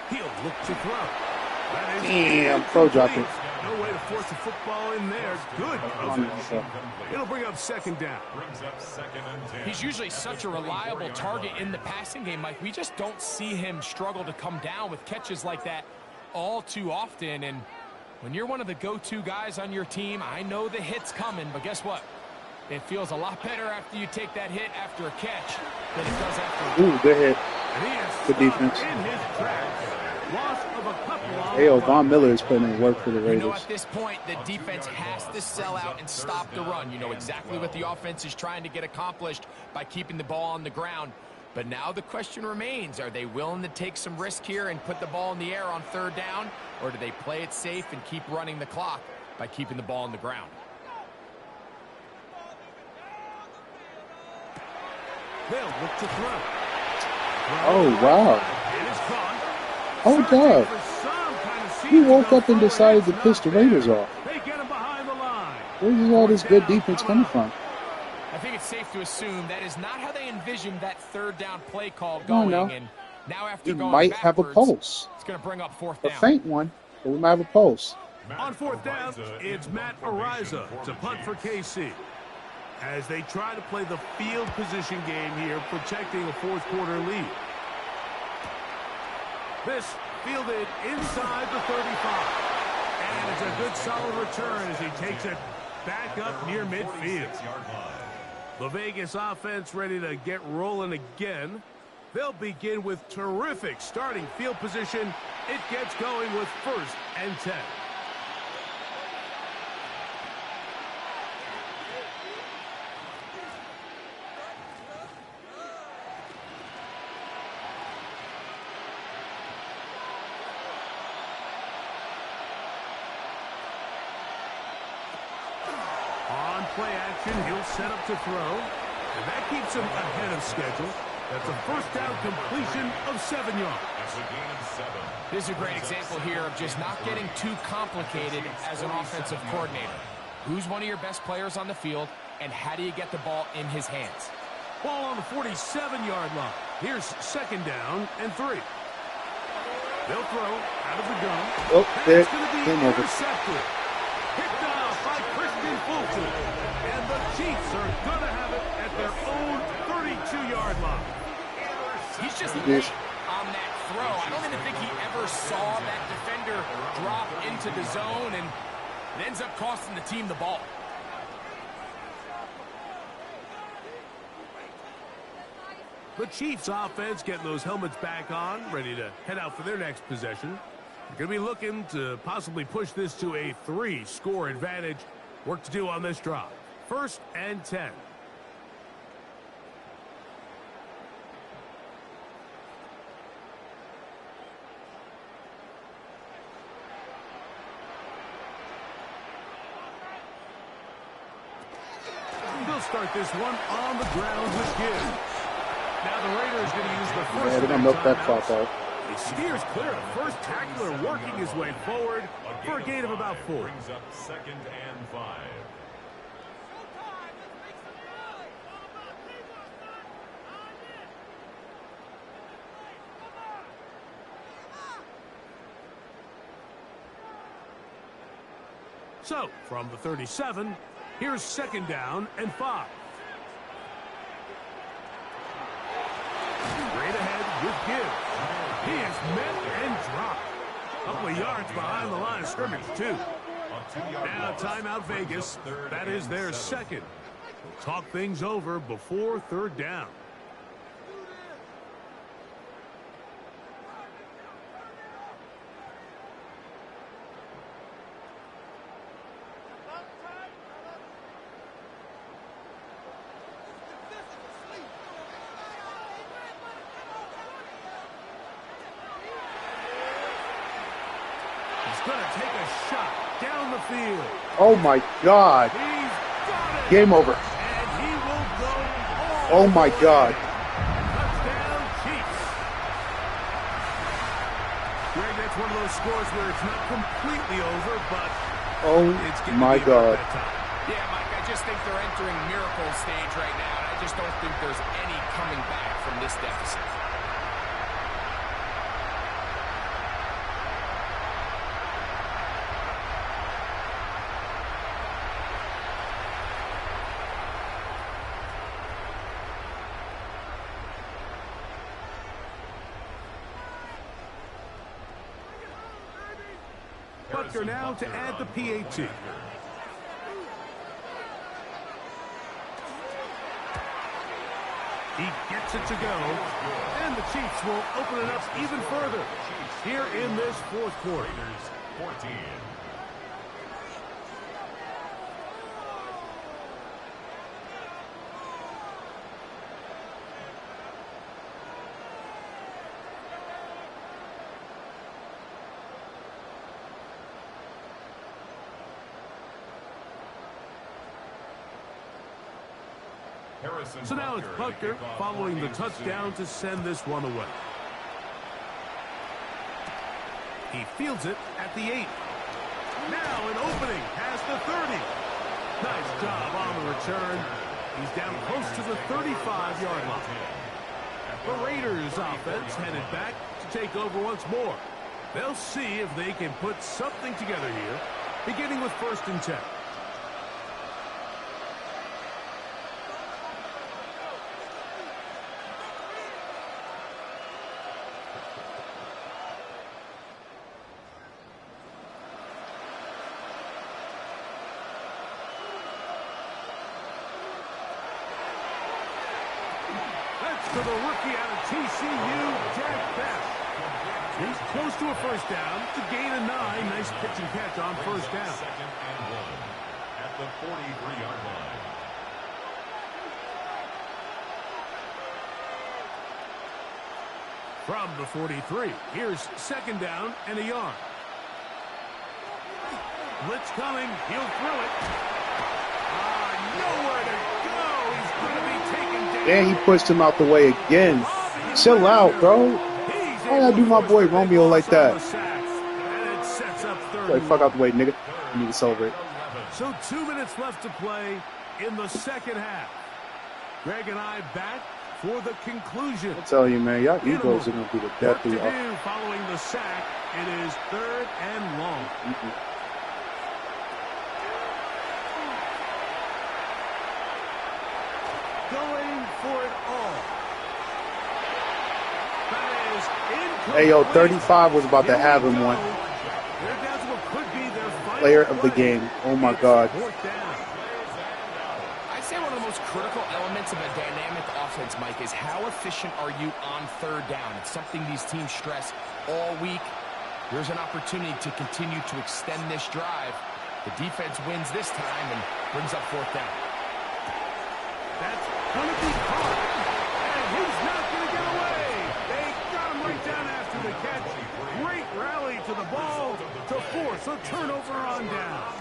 He'll look to throw. Damn, pro dropped it. No way to force the football in there. Good coverage. It'll bring up second down. Brings up second and 10. He's usually such a reliable target in the passing game, Mike. We just don't see him struggle to come down with catches like that all too often. And when you're one of the go-to guys on your team, I know the hit's coming, but guess what? It feels a lot better after you take that hit after a catch than it does after. Ooh, good hit. Good defense. In his tracks. Loss of a couple on Hey, Von Miller is putting in work for the Raiders. You know, at this point, the defense has to sell out and stop the run. You know exactly what the offense is trying to get accomplished by keeping the ball on the ground. But now the question remains, are they willing to take some risk here and put the ball in the air on third down? Or do they play it safe and keep running the clock by keeping the ball on the ground? They'll look to throw. Oh, wow. It is caught. Oh, God. He woke up and decided to piss the Raiders off. They get him behind the line. Where's all this good defense coming from? I think it's safe to assume that is not how they envisioned that third down play call going. No. And now after We going might have a backwards, pulse. it's going to bring up fourth A down. faint one, but we might have a pulse. On fourth down, it's Matt Ariza to punt for KC. As they try to play the field position game here, protecting a fourth quarter lead. This fielded inside the 35. And it's a good solid return as he takes it back up near midfield. The Vegas offense ready to get rolling again. They'll begin with terrific starting field position. It gets going with first and 10. Play action, he'll set up to throw, and that keeps him ahead of schedule. That's a first down completion of 7 yards. This is a great example here of just not getting too complicated as an offensive coordinator. Who's one of your best players on the field, and how do you get the ball in his hands? Ball on the 47-yard line. Here's second down and 3. They'll throw out of the gun. Oh, there. It's going to be intercepted. Picked off by Christian Fulton. And the Chiefs are going to have it at their own 32-yard line. He's just late on that throw. I don't even think he ever saw that defender drop into the zone, and it ends up costing the team the ball. The Chiefs offense getting those helmets back on, ready to head out for their next possession. They're going to be looking to possibly push this to a 3-score advantage. Work to do on this drive. 1st and 10. They'll start this one on the ground with Gibbs. Now the Raiders going to use the first. Yeah, they're gonna milk that clock out. He steers clear. The first tackler working his way forward for a gain of about 4. Brings up 2nd and 5. So, from the 37, here's 2nd down and 5. Straight ahead with Gibbs. He is met and dropped. A couple of yards behind the line of scrimmage, too. Now, timeout Vegas. That is their 2nd. We'll talk things over before 3rd down. Going to take a shot down the field. Oh my God. He's got it. Game over. And he will go Oh all my the way. God. Touchdown Chiefs. Greg, that's one of those scores where it's not completely over, but Oh it's getting my to be over God. that time. Yeah, Mike, I just think they're entering miracle stage right now, and I just don't think there's any coming back from this deficit. Butker now to add the PAT. He gets it to go, and the Chiefs will open it up even further here in this 4th quarter. 14. So now it's Butker following the touchdown to send this one away. He fields it at the 8. Now an opening past the 30. Nice job on the return. He's down close to the 35-yard line. The Raiders offense headed back to take over once more. They'll see if they can put something together here, beginning with 1st and 10. To the rookie out of TCU, Jack Best. He's close to a 1st down to gain a 9. Nice pitch and catch on 1st down. 2nd and 1 at the 43-yard line. From the 43, here's 2nd down and a yard. Blitz coming. He'll throw it. Nowhere to go. He's going to be taken down. And he pushed him out the way again. Chill out, bro. Why I do my boy Romeo like that? And it sets up 3rd. Like, fuck out the way, nigga. You need to celebrate. So 2 minutes left to play in the second half. Greg and I back for the conclusion. I tell you, man, y'all egos are going to be the death of y'all. Following the sack, it is 3rd and long. Going for it all. That is incomplete. Hey, yo, 35 was about to have him one. Player of the game. Oh, my God. I'd say one of the most critical elements of a dynamic offense, Mike, is how efficient are you on 3rd down. It's something these teams stress all week. There's an opportunity to continue to extend this drive. The defense wins this time and brings up 4th down. That's going to be caught, and he's not going to get away. They got him right down after the catch. Great rally to the ball to force a turnover on down.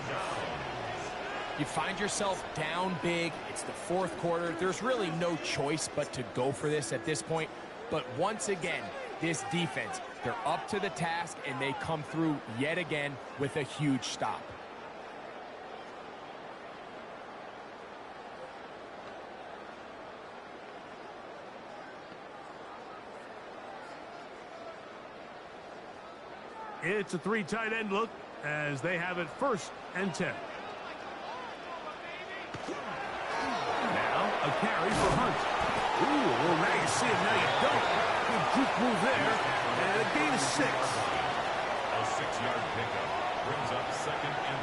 You find yourself down big. It's the 4th quarter. There's really no choice but to go for this at this point. But once again, this defense, they're up to the task, and they come through yet again with a huge stop. It's a 3 tight end look as they have it 1st and 10. Now a carry for Hunt. Ooh, well, now you see him, now you don't. Good juke move there, and a gain of 6. A 6-yard pickup brings up 2nd and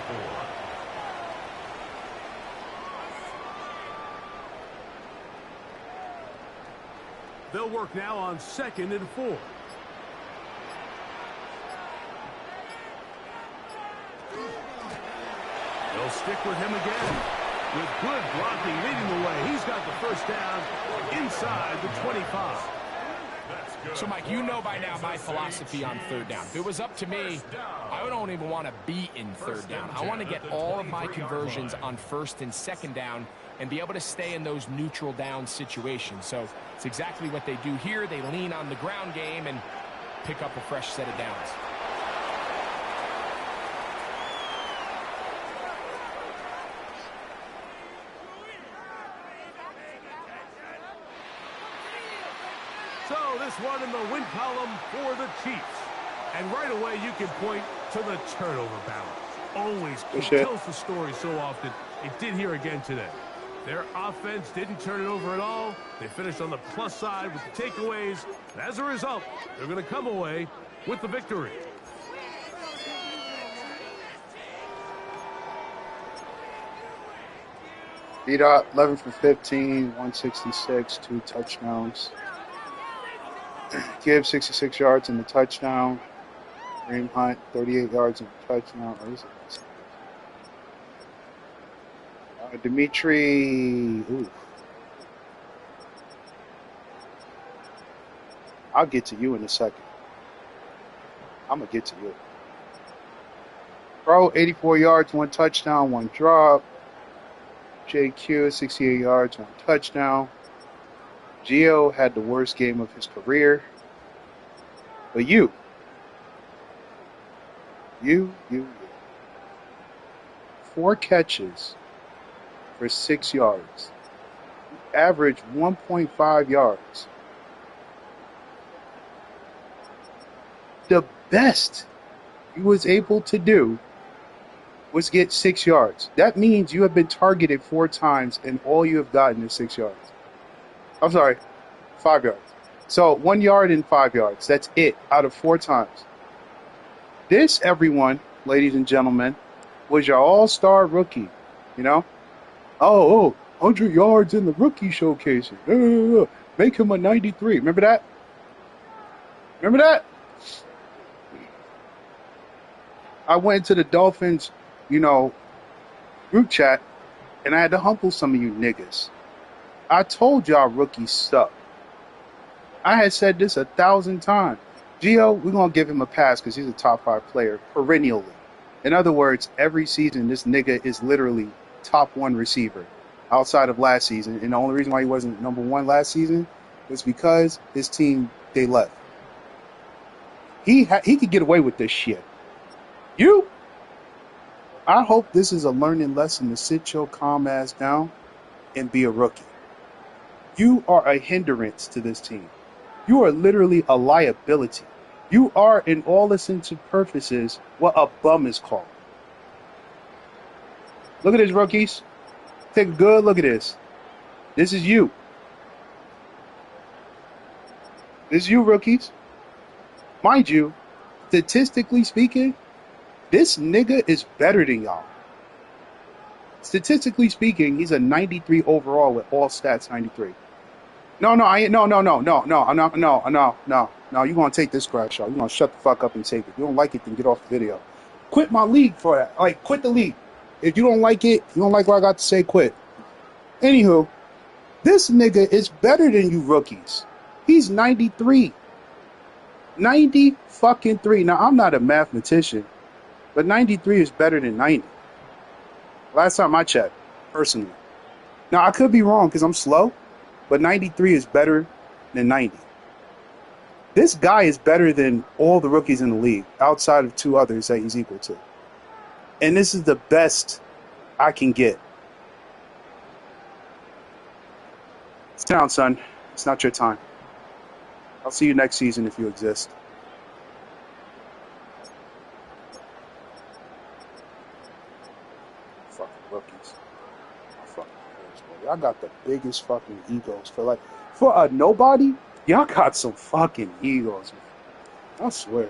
4. They'll work now on 2nd and 4. They'll stick with him again. With good blocking leading the way. He's got the 1st down inside the 25. So, Mike, you know by now my philosophy on 3rd down. If it was up to me, I don't even want to be in 3rd down. I want to get all of my conversions on 1st and 2nd down and be able to stay in those neutral down situations. So it's exactly what they do here. They lean on the ground game and pick up a fresh set of downs. So this one in the win column for the Chiefs. And right away you can point to the turnover battle. Always tells the story so often. It did here again today. Their offense didn't turn it over at all. They finished on the plus side with the takeaways. And as a result, they're going to come away with the victory. Beat up 11 for 15, 166, 2 touchdowns. Gibbs 66 yards in the touchdown. Kareem Hunt 38 yards in the touchdown. Dimitri. Ooh. I'll get to you in a second. I'm gonna get to you. Bro, 84 yards, 1 touchdown, 1 drop. JQ 68 yards, 1 touchdown. Gio had the worst game of his career. But you. 4 catches for 6 yards. Average 1.5 yards. The best you was able to do was get 6 yards. That means you have been targeted 4 times and all you have gotten is 6 yards. I'm sorry, 5 yards. So 1 yard and 5 yards. That's it out of 4 times. This, everyone, ladies and gentlemen, was your all-star rookie. You know? 100 yards in the rookie showcase. Make him a 93. Remember that? Remember that? I went to the Dolphins, group chat, and I had to humble some of you niggas. I told y'all rookies suck. I had said this 1,000 times. Gio, we're going to give him a pass because he's a top 5 player perennially. In other words, every season, this nigga is literally top 1 receiver outside of last season. And the only reason why he wasn't number 1 last season was because his team, they left. He could get away with this shit. You I hope this is a learning lesson to sit your calm ass down and be a rookie. You are a hindrance to this team. You are literally a liability. You are, in all intents and purposes, what a bum is called. Look at this, rookies. Take a good look at this. This is you. This is you, rookies. Mind you, statistically speaking, this nigga is better than y'all. Statistically speaking, he's a 93 overall with all stats 93. No, I ain't. No. I'm not. No. You gonna take this scratch shot? You gonna shut the fuck up and take it? You don't like it, then get off the video. Quit my league for that. Like, quit the league. If you don't like it, you don't like what I got to say, quit. Anywho, this nigga is better than you rookies. He's 93. 90 fucking 3. Now, I'm not a mathematician, but 93 is better than 90. Last time I checked, personally. Now, I could be wrong because I'm slow, but 93 is better than 90. This guy is better than all the rookies in the league, outside of 2 others that he's equal to. And this is the best I can get. Sit down, son. It's not your time. I'll see you next season if you exist. Fucking rookies. Y'all got the biggest fucking egos. For a nobody, y'all got some fucking egos, man. I swear.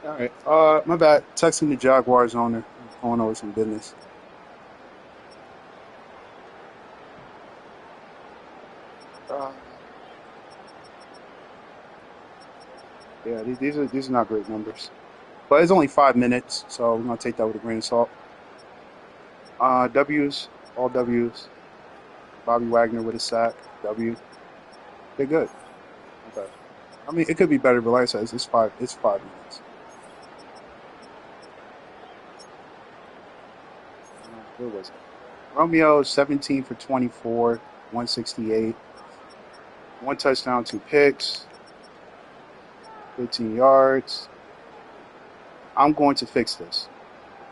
All right. My bad. Texting the Jaguars owner. Going over some business. Yeah, these are not great numbers. But it's only 5 minutes, so we're gonna take that with a grain of salt. W's, all W's. Bobby Wagner with a sack. W. They're good. Okay. I mean, it could be better, but like I said, it's 5 minutes. Where was it? Romeo 17 for 24, 168, 1 touchdown, 2 picks, 15 yards. I'm going to fix this.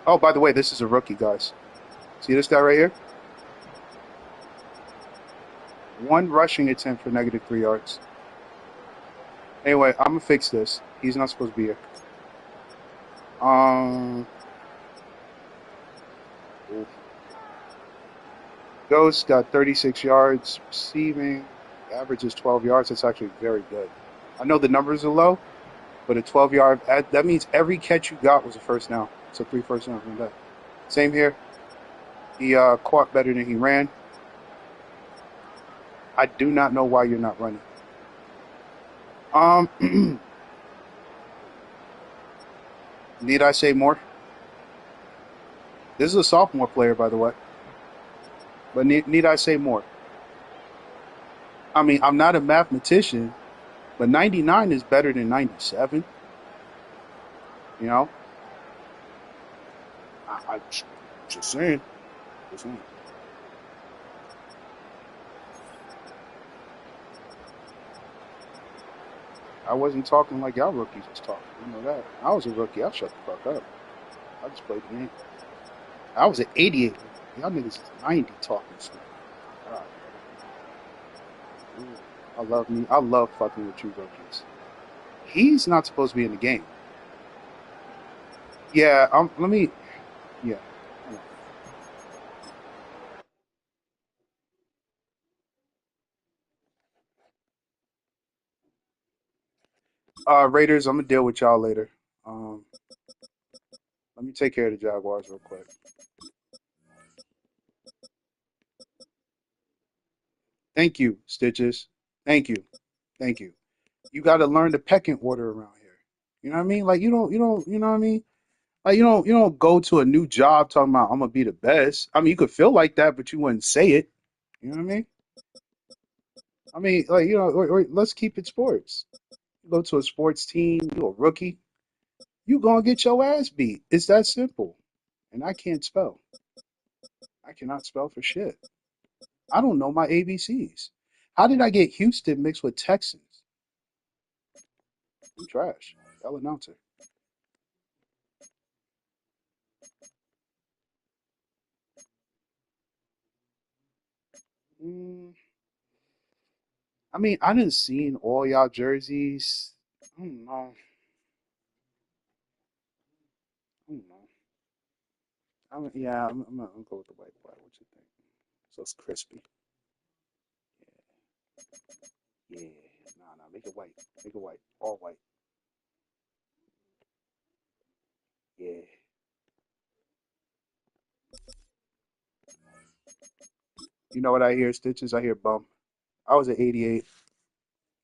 Oh, by the way, this is a rookie, guys. See this guy right here? 1 rushing attempt for -3 yards. Anyway, I'm gonna fix this. He's not supposed to be here. Ghost got 36 yards receiving. Average is 12 yards. That's actually very good. I know the numbers are low, but a 12-yard, that means every catch you got was a first down. So 3 first downs from that. Same here. He caught better than he ran. I do not know why you're not running. Need I say more? This is a sophomore player, by the way. But need I say more? I mean, I'm not a mathematician, but 99 is better than 97. You know? I just saying. Just saying. I wasn't talking like y'all rookies was talking. You know that. I was a rookie. I'll shut the fuck up. I just played the game. I was at 88. Y'all niggas is 90 talking shit. I love me. I love fucking with you rookies. He's not supposed to be in the game. Yeah, let me. Yeah. Raiders, I'm gonna deal with y'all later. Let me take care of the Jaguars real quick. Thank you, Stitches. Thank you. Thank you. You got to learn the pecking order around here. You know what I mean? Like you know what I mean? Like you don't go to a new job talking about I'm gonna be the best. I mean, you could feel like that, but you wouldn't say it. You know what I mean? I mean, like or let's keep it sports. You go to a sports team, you're a rookie, you gonna get your ass beat. It's that simple. And I can't spell. I cannot spell for shit. I don't know my ABCs. How did I get Houston mixed with Texans? I'm trash. Y'all announcer. Mm, I mean, I didn't seen all y'all jerseys. I don't know. I don't know. I'm gonna go with the white. What you think? So it's crispy. Yeah. Nah. Make it white. Make it white. All white. Yeah. You know what I hear, Stitches? I hear bum. I was at 88.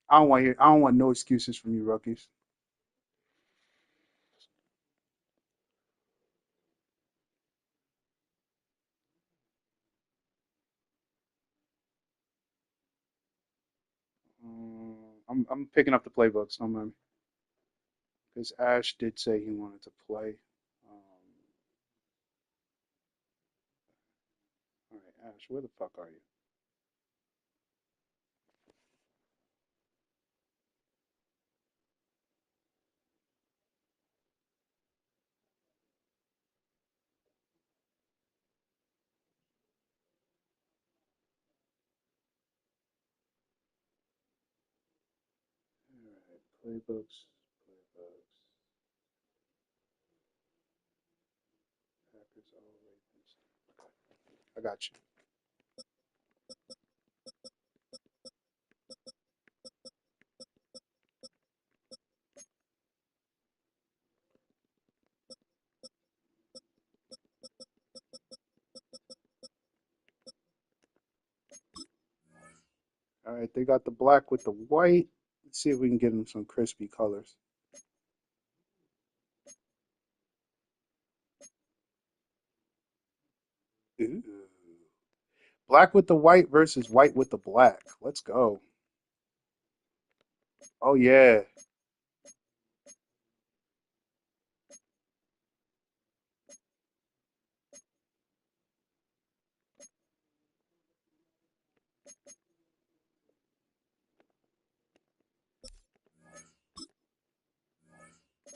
I don't want no excuses from you rookies. I'm picking up the playbooks. Don't mind me. Because Ash did say he wanted to play. All right, Ash, where the fuck are you? All right, playbooks. Packers, all Ravens. Okay, I got you. All right, they got the black with the white. Let's see if we can get them some crispy colors. Ooh. Black with the white versus white with the black. Let's go. Oh yeah.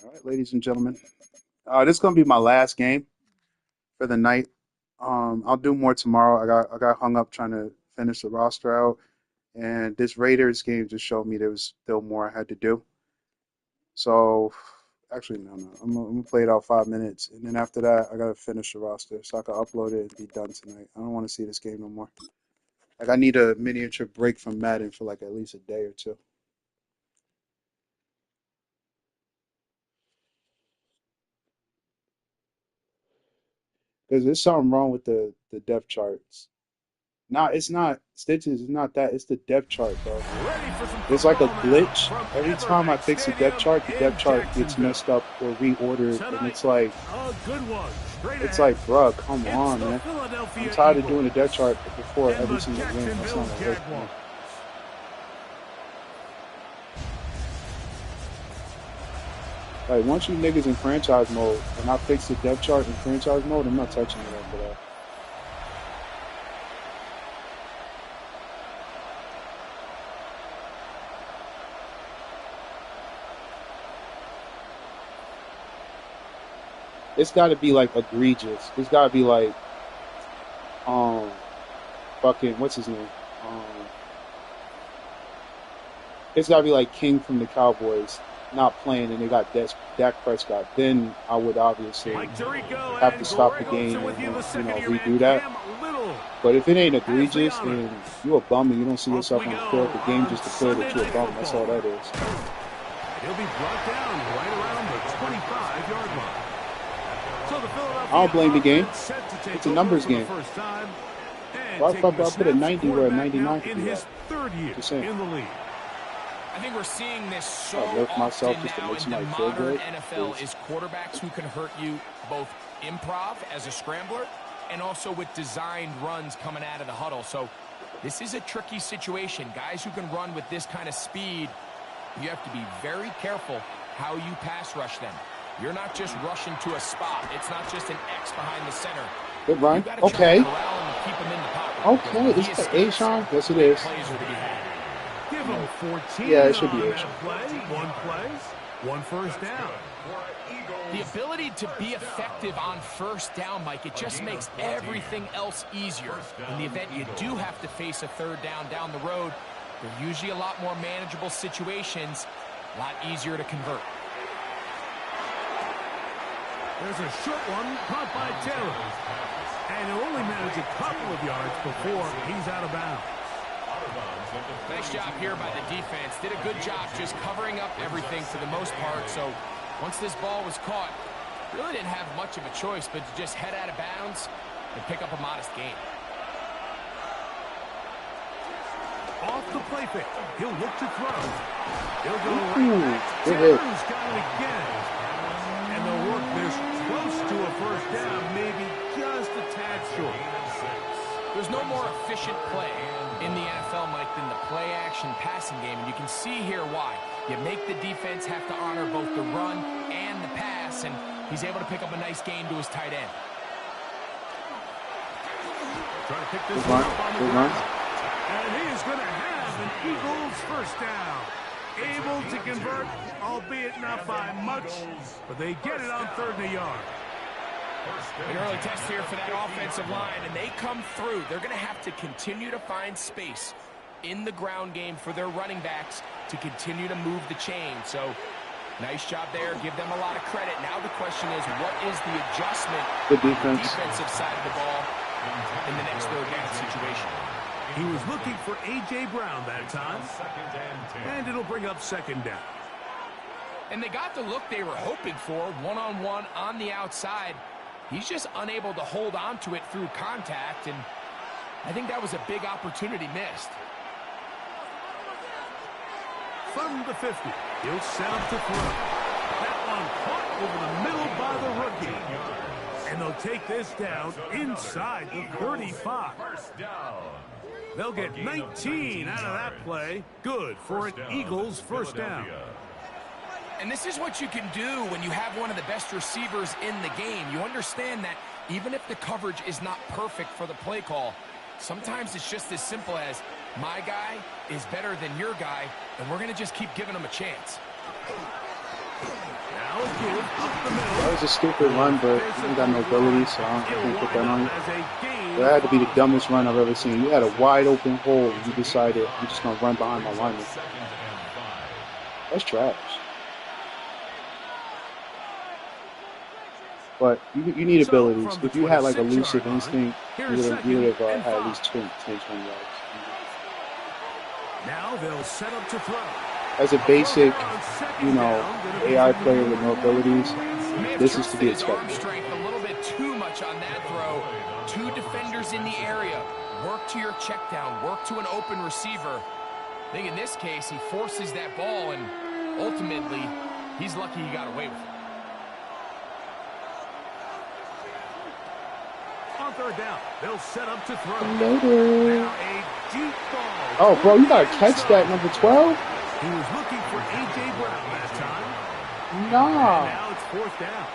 All right, ladies and gentlemen. This is gonna be my last game for the night. I'll do more tomorrow. I got hung up trying to finish the roster out, and this Raiders game just showed me there was still more I had to do. So, actually, no. I'm gonna play it out 5 minutes, and then after that, I gotta finish the roster so I can upload it and be done tonight. I don't want to see this game no more. Like, I need a miniature break from Madden for like at least a day or two. Because there's something wrong with the depth charts. Nah, it's not Stitches. It's not that. It's the depth chart, bro. There's like a glitch. Every time I fix the depth chart gets messed up or reordered, and it's like, bruh, come on, man. I'm tired of doing the depth chart before every single game. That's not gonna work, man. Like, once you niggas in franchise mode, and I fix the depth chart in franchise mode, I'm not touching it after that. It's got to be like egregious. It's got to be like, um, fucking what's his name? It's got to be like King from the Cowboys not playing, and they got Dak Prescott. Then I would obviously have to stop the game and redo that. But if it ain't egregious and you a bum and you don't see yourself on the field, the game just declared that you're a bum. That's all that is. He'll be brought down right around the 25-yard line. I don't blame the game. It's a numbers game. Well, I put a 90 where a 99 in could be his third year in the league. I think we're seeing this so myself often just to now make in the somebody feel modern good, NFL is quarterbacks who can hurt you both improv as a scrambler and also with designed runs coming out of the huddle. So this is a tricky situation. Guys who can run with this kind of speed, you have to be very careful how you pass rush them. You're not just rushing to a spot. It's not just an X behind the center. Good run. Okay. Okay. Is it A-Sean? Yes, it is. Give him 14. Yeah, it should be A-Sean. One play, one first down. The ability to be effective on first down, Mike, it just makes everything else easier. In the event you do have to face a third down the road, they're usually a lot more manageable situations, a lot easier to convert. There's a short one caught by Taylor. And he'll only manage a couple of yards before he's out of bounds. Nice job here by the defense. Did a good job just covering up everything for the most part. So once this ball was caught, really didn't have much of a choice but to just head out of bounds and pick up a modest gain. Off the play fake. He'll look to throw. He'll go right. Taylor's got it again. And they'll work this close to a first down, maybe just a tad short. There's no more efficient play in the NFL, Mike, than the play-action passing game, and you can see here why. You make the defense have to honor both the run and the pass, and he's able to pick up a nice gain to his tight end. Trying to pick this one up on the ground. And he is going to have an Eagles first down. Able to convert, albeit not by much, but they get it on 3rd and a yard. An early test here for that offensive line, and they come through. They're going to have to continue to find space in the ground game for their running backs to continue to move the chain. So, nice job there. Give them a lot of credit. Now the question is, what is the adjustment on the defensive side of the ball in the next third down situation? He was looking for A.J. Brown that time, and it'll bring up 2nd down. And they got the look they were hoping for, one-on-one on the outside. He's just unable to hold on to it through contact, and I think that was a big opportunity missed. From the 50, he'll set up to throw. That one caught over the middle by the rookie. And they'll take this down inside the 35. They'll get 19 out of that play. Good for an Eagles first down. And this is what you can do when you have one of the best receivers in the game. You understand that even if the coverage is not perfect for the play call, sometimes it's just as simple as my guy is better than your guy, and we're going to just keep giving him a chance. Now give up the middle. That was a stupid run, but he got no ability, so I can't put that on you. That had to be the dumbest run I've ever seen. You had a wide open hole, and you decided, I'm just going to run behind my lineman. That's trash. But you need abilities. If you had like elusive instinct, you would have had at least 10 yards. Now they'll set up to throw. As a basic, AI player with no abilities, this is to be expected. Strength a little bit too much on that throw. 2 defenders in the area. Work to your check down. Work to an open receiver. I think in this case, he forces that ball, and ultimately, he's lucky he got away with it. On 3rd down, they'll set up to throw. Later. Now a deep ball. Oh, bro, you gotta catch that, number 12? He was looking for A.J. Brown that time. Nah. And now it's 4th down.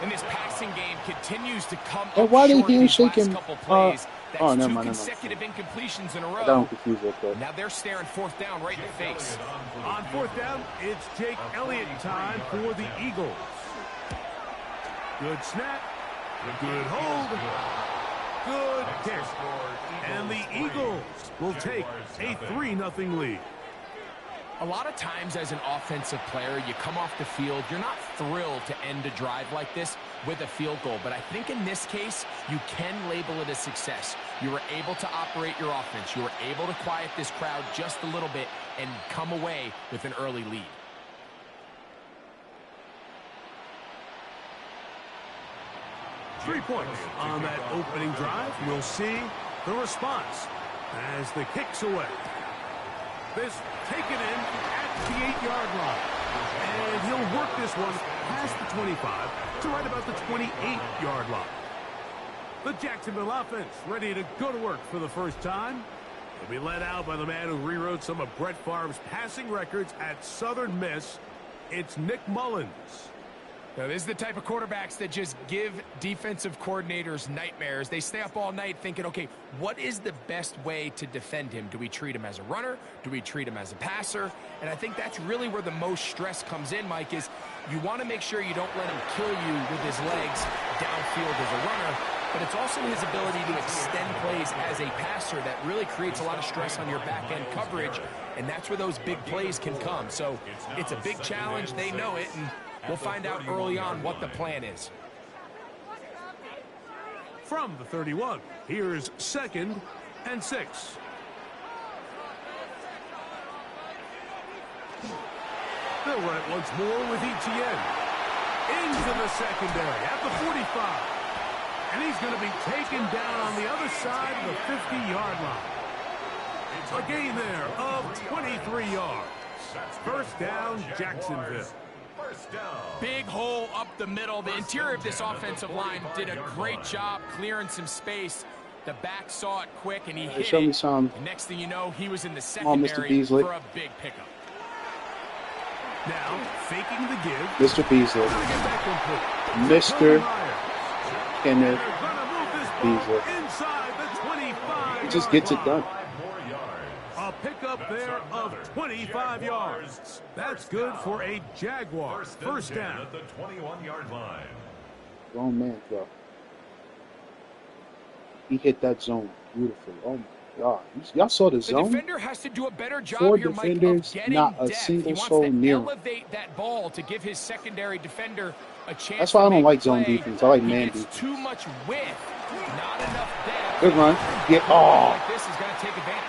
And this passing game continues to come And up why short they these shaking? last couple plays. That's never 2 mind. consecutive incompletions in a I row. got him confused real quick. Now they're staring 4th down right in the face. On 4th down, it's Jake Elliott time for the Eagles. Good snap. Good hold. Good kick. And the Eagles will take a 3-0 lead. A lot of times as an offensive player, you come off the field, you're not thrilled to end a drive like this with a field goal. But I think in this case, you can label it a success. You were able to operate your offense. You were able to quiet this crowd just a little bit and come away with an early lead. Three points on that opening drive. We'll see The response as the kick's away. This taken in at the 8-yard line. And he'll work this one past the 25 to right about the 28-yard line. The Jacksonville offense ready to go to work for the first time. They'll be led out by the man who rewrote some of Brett Favre's passing records at Southern Miss. It's Nick Mullins. Now, this is the type of quarterbacks that just give defensive coordinators nightmares. They stay up all night thinking, okay, what is the best way to defend him? Do we treat him as a runner? Do we treat him as a passer? And I think that's really where the most stress comes in, Mike, is you want to make sure you don't let him kill you with his legs downfield as a runner, but it's also his ability to extend plays as a passer that really creates a lot of stress on your back-end coverage, and that's where those big plays can come. So it's a big challenge. They know it, and we'll find out early on what the plan is. From the 31, here's 2nd and 6. They'll run it once more with Etienne. Into the secondary at the 45. And he's going to be taken down on the other side of the 50-yard line. A gain there of 23 yards. First down, Jacksonville. Big hole up the middle. The interior of this offensive line did a great job clearing some space. The back saw it quick, and he hit it. Some. Next thing you know, he was in the secondary for a big pickup. Now, faking the give. Mr. Beasley. Mr. Kenneth Beasley. He just gets it done. A pickup there of 25 yards. That's good for a Jaguar. First down at the 21-yard line. Grown man, bro. He hit that zone beautifully. Oh my God! Y'all saw the zone. The defender has to do a better job 4 here, Mike, defenders, of getting not a depth. single he soul wants to near him. elevate that ball to give his secondary defender a chance. That's why I don't like zone play. defense. I like man defense. defense. Too much width, not enough depth. Good run. Get Like this is going to take advantage.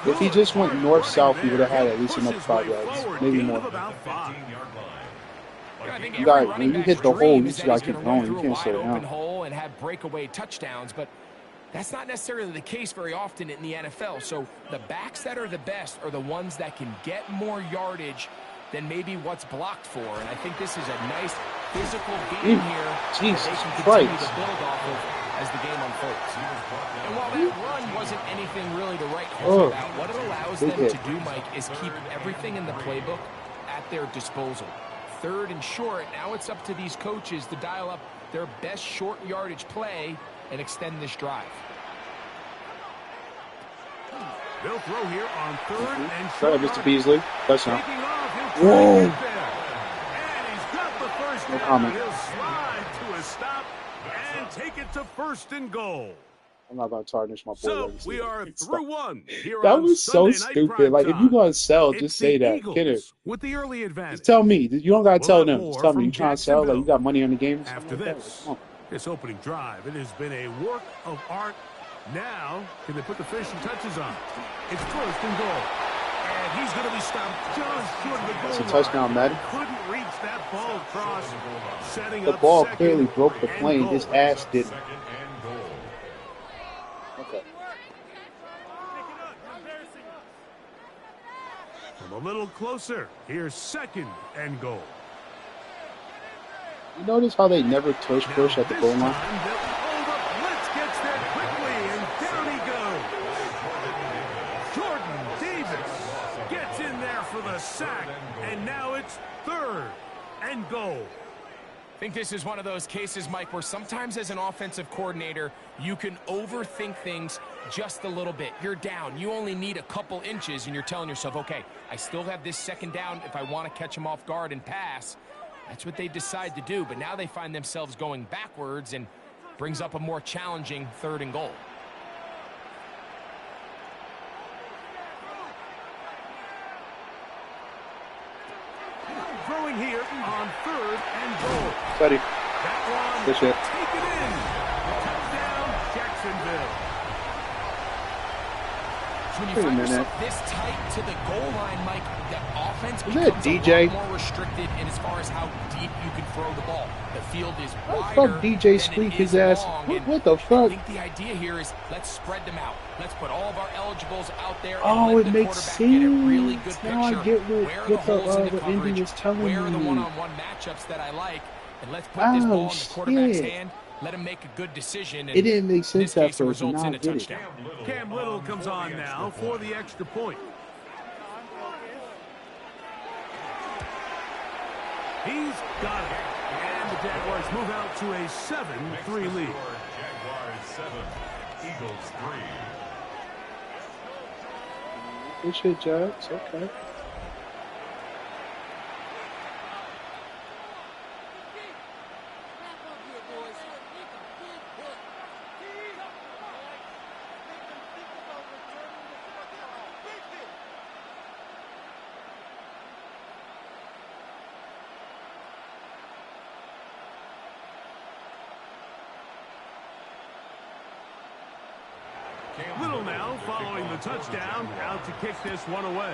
If he just went north-south, he would have had at least another 5 yards, maybe more. You got when you hit the hole, you just got to keep going. You can't slow down. Hole and have breakaway touchdowns, but that's not necessarily the case very often in the NFL. So the backs that are the best are the ones that can get more yardage than maybe what's blocked for. And I think this is a nice physical game here. Jesus they can continue Christ. to build off of as the game unfolds. And while that run wasn't anything really to write home about, what it allows them to do, Mike, is keep everything in the playbook at their disposal. 3rd and short, now it's up to these coaches to dial up their best short yardage play and extend this drive. They'll throw here on 3rd and short. Sorry, Mr. Beasley. Touchdown. Whoa. And he's got the first No down. comment. He'll slide to a stop and take it to 1st and goal. I'm not going to tarnish my boy. So we are through one. Here That on was so Sunday Night stupid. Like, if Primetime. you're going to sell, It's just the say that. Eagles Get it. with the early advantage. Just tell me. You don't got to tell We'll them. have Just more tell me. You from trying to sell? Like, you Jacksonville. got money on the game? After this, this opening drive, it has been a work of art. Now, can they put the finishing touches on? It's 1st and goal. And he's going to be stopped just short of the goal It's a line. touchdown, Madden. Couldn't reach that ball across. Setting The up ball 2nd clearly broke the and plane. goal. His ass didn't. Okay. From a little closer, here's 2nd and goal. You notice how they never push at the goal line? The blitz gets there quickly, and down he goes. Jordan Davis gets in there for the sack, and now it's 3rd and goal. I think this is one of those cases, Mike, where sometimes as an offensive coordinator, you can overthink things just a little bit. You're down. You only need a couple inches, and you're telling yourself, okay, I still have this 2nd down if I want to catch him off guard and pass. That's what they decide to do, but now they find themselves going backwards and brings up a more challenging 3rd and goal. Throwing here on 3rd and goal. Buddy. That one, Good shit. take it in. Touchdown, Jacksonville. when you find yourself this tight to the goal line, Mike, the offense becomes a lot more restricted in as far as how deep you can throw the ball. The field is wider fuck DJ squeak his ass. What the fuck? I think the idea here is let's spread them out. Let's put all of our eligibles out there. Oh, and it makes sense. Get a really good now I get what Indy was telling me. Where are the one-on-one matchups that I like? And let's put this ball in the quarterback's hand. Let him make a good decision. And it didn't make sense at first. Results in a touchdown. Cam Little comes on now for the extra point. He's got it. And the Jaguars move out to a 7-3 lead. Jaguars 7, Eagles 3. Good shit, Jags. Okay. Little now following the touchdown, out to kick this one away.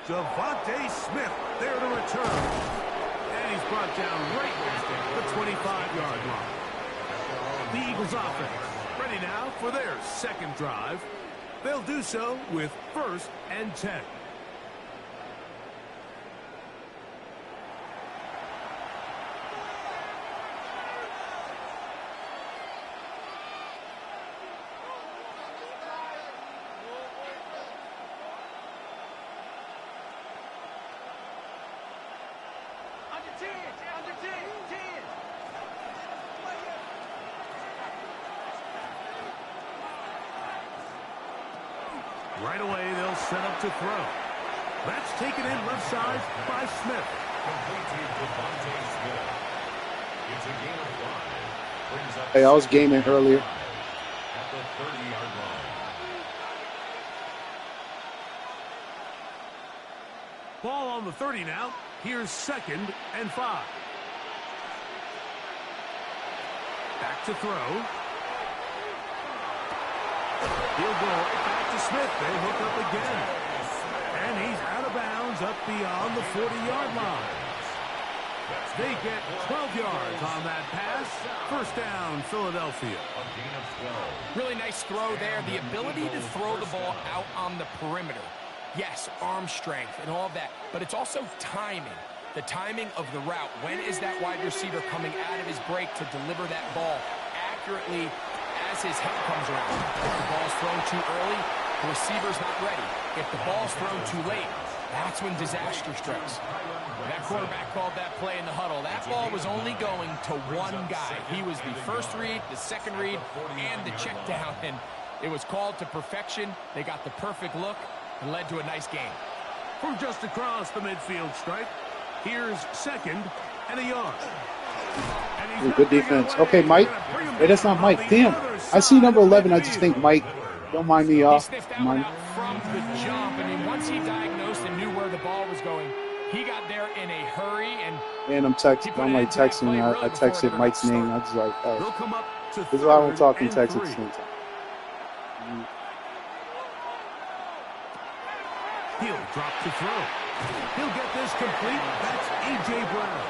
Devontae Smith there to return. And he's brought down right at the 25-yard line. The Eagles offense ready now for their second drive. They'll do so with 1st and 10. Right away, they'll set up to throw. That's taken in left side by Smith. Complete to Devontae Smith. It's a gain of 5. Brings up Hey, I was gaming earlier. at the 30-yard line. Ball on the 30 now. Here's 2nd and 5. Back to throw. He'll go right back to Smith. They hook up again. And he's out of bounds up beyond the 40-yard line. They get 12 yards on that pass. 1st down, Philadelphia. A gain of 12. Really nice throw there. The ability to throw the ball out on the perimeter. Yes, arm strength and all of that, but it's also timing. The timing of the route. When is that wide receiver coming out of his break to deliver that ball accurately as his head comes around? If the ball's thrown too early, the receiver's not ready. If the ball's thrown too late, that's when disaster strikes. That quarterback called that play in the huddle. That ball was only going to one guy. He was the first read, the second read, and the check down. And it was called to perfection. They got the perfect look and led to a nice game. From just across the midfield stripe, here's 2nd and a yard. And good defense. Okay, Mike. Hey, that's not Mike. Damn. I see number 11. I just think Mike. Don't mind me, y'all. He sniffed that one out from the jump. I mean, once he diagnosed and knew where the ball was going, he got there in a hurry. And I'm texting. I'm like texting. I texted Mike's name. I was like, oh. They'll come up to this is why I don't talk in text at the same time. He'll drop to throw. He'll get this complete. That's A.J. Brown.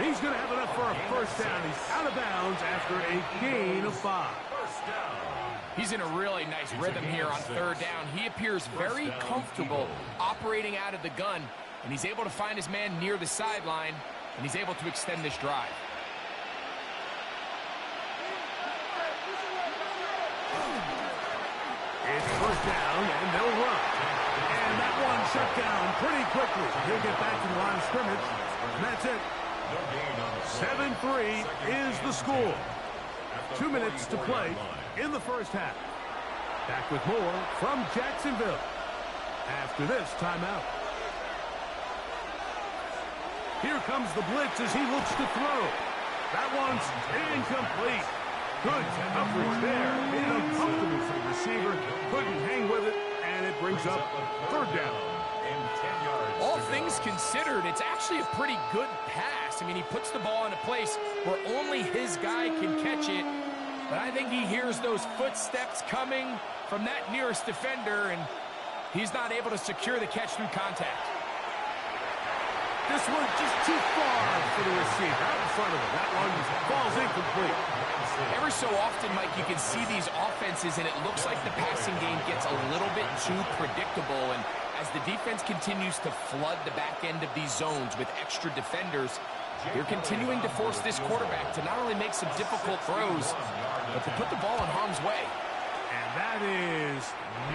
He's going to have enough for a 1st down. He's out of bounds after a gain of 5. He's in a really nice rhythm here on 3rd down. He appears very comfortable operating out of the gun, and he's able to find his man near the sideline, and he's able to extend this drive. It's 1st down, and they'll run. And that one shut down pretty quickly. He'll get back to the line of scrimmage, and that's it. 7-3 is the score. 2 minutes to play in the 1st half. Back with more from Jacksonville after this timeout. Here comes the blitz as he looks to throw. That one's incomplete. Good coverage there. And uncomfortable for the receiver. Couldn't hang with it, and it brings up 3rd down. All things considered, it's actually a pretty good pass. I mean, he puts the ball in a place where only his guy can catch it, But I think he hears those footsteps coming from that nearest defender, and he's not able to secure the catch through contact. This one just too far for the receiver. Out in front of him. That one falls incomplete. Every so often, Mike, you can see these offenses, and it looks like the passing game gets a little bit too predictable. And as the defense continues to flood the back end of these zones with extra defenders, you're continuing to force this quarterback to not only make some difficult throws, but to put the ball in harm's way. And that is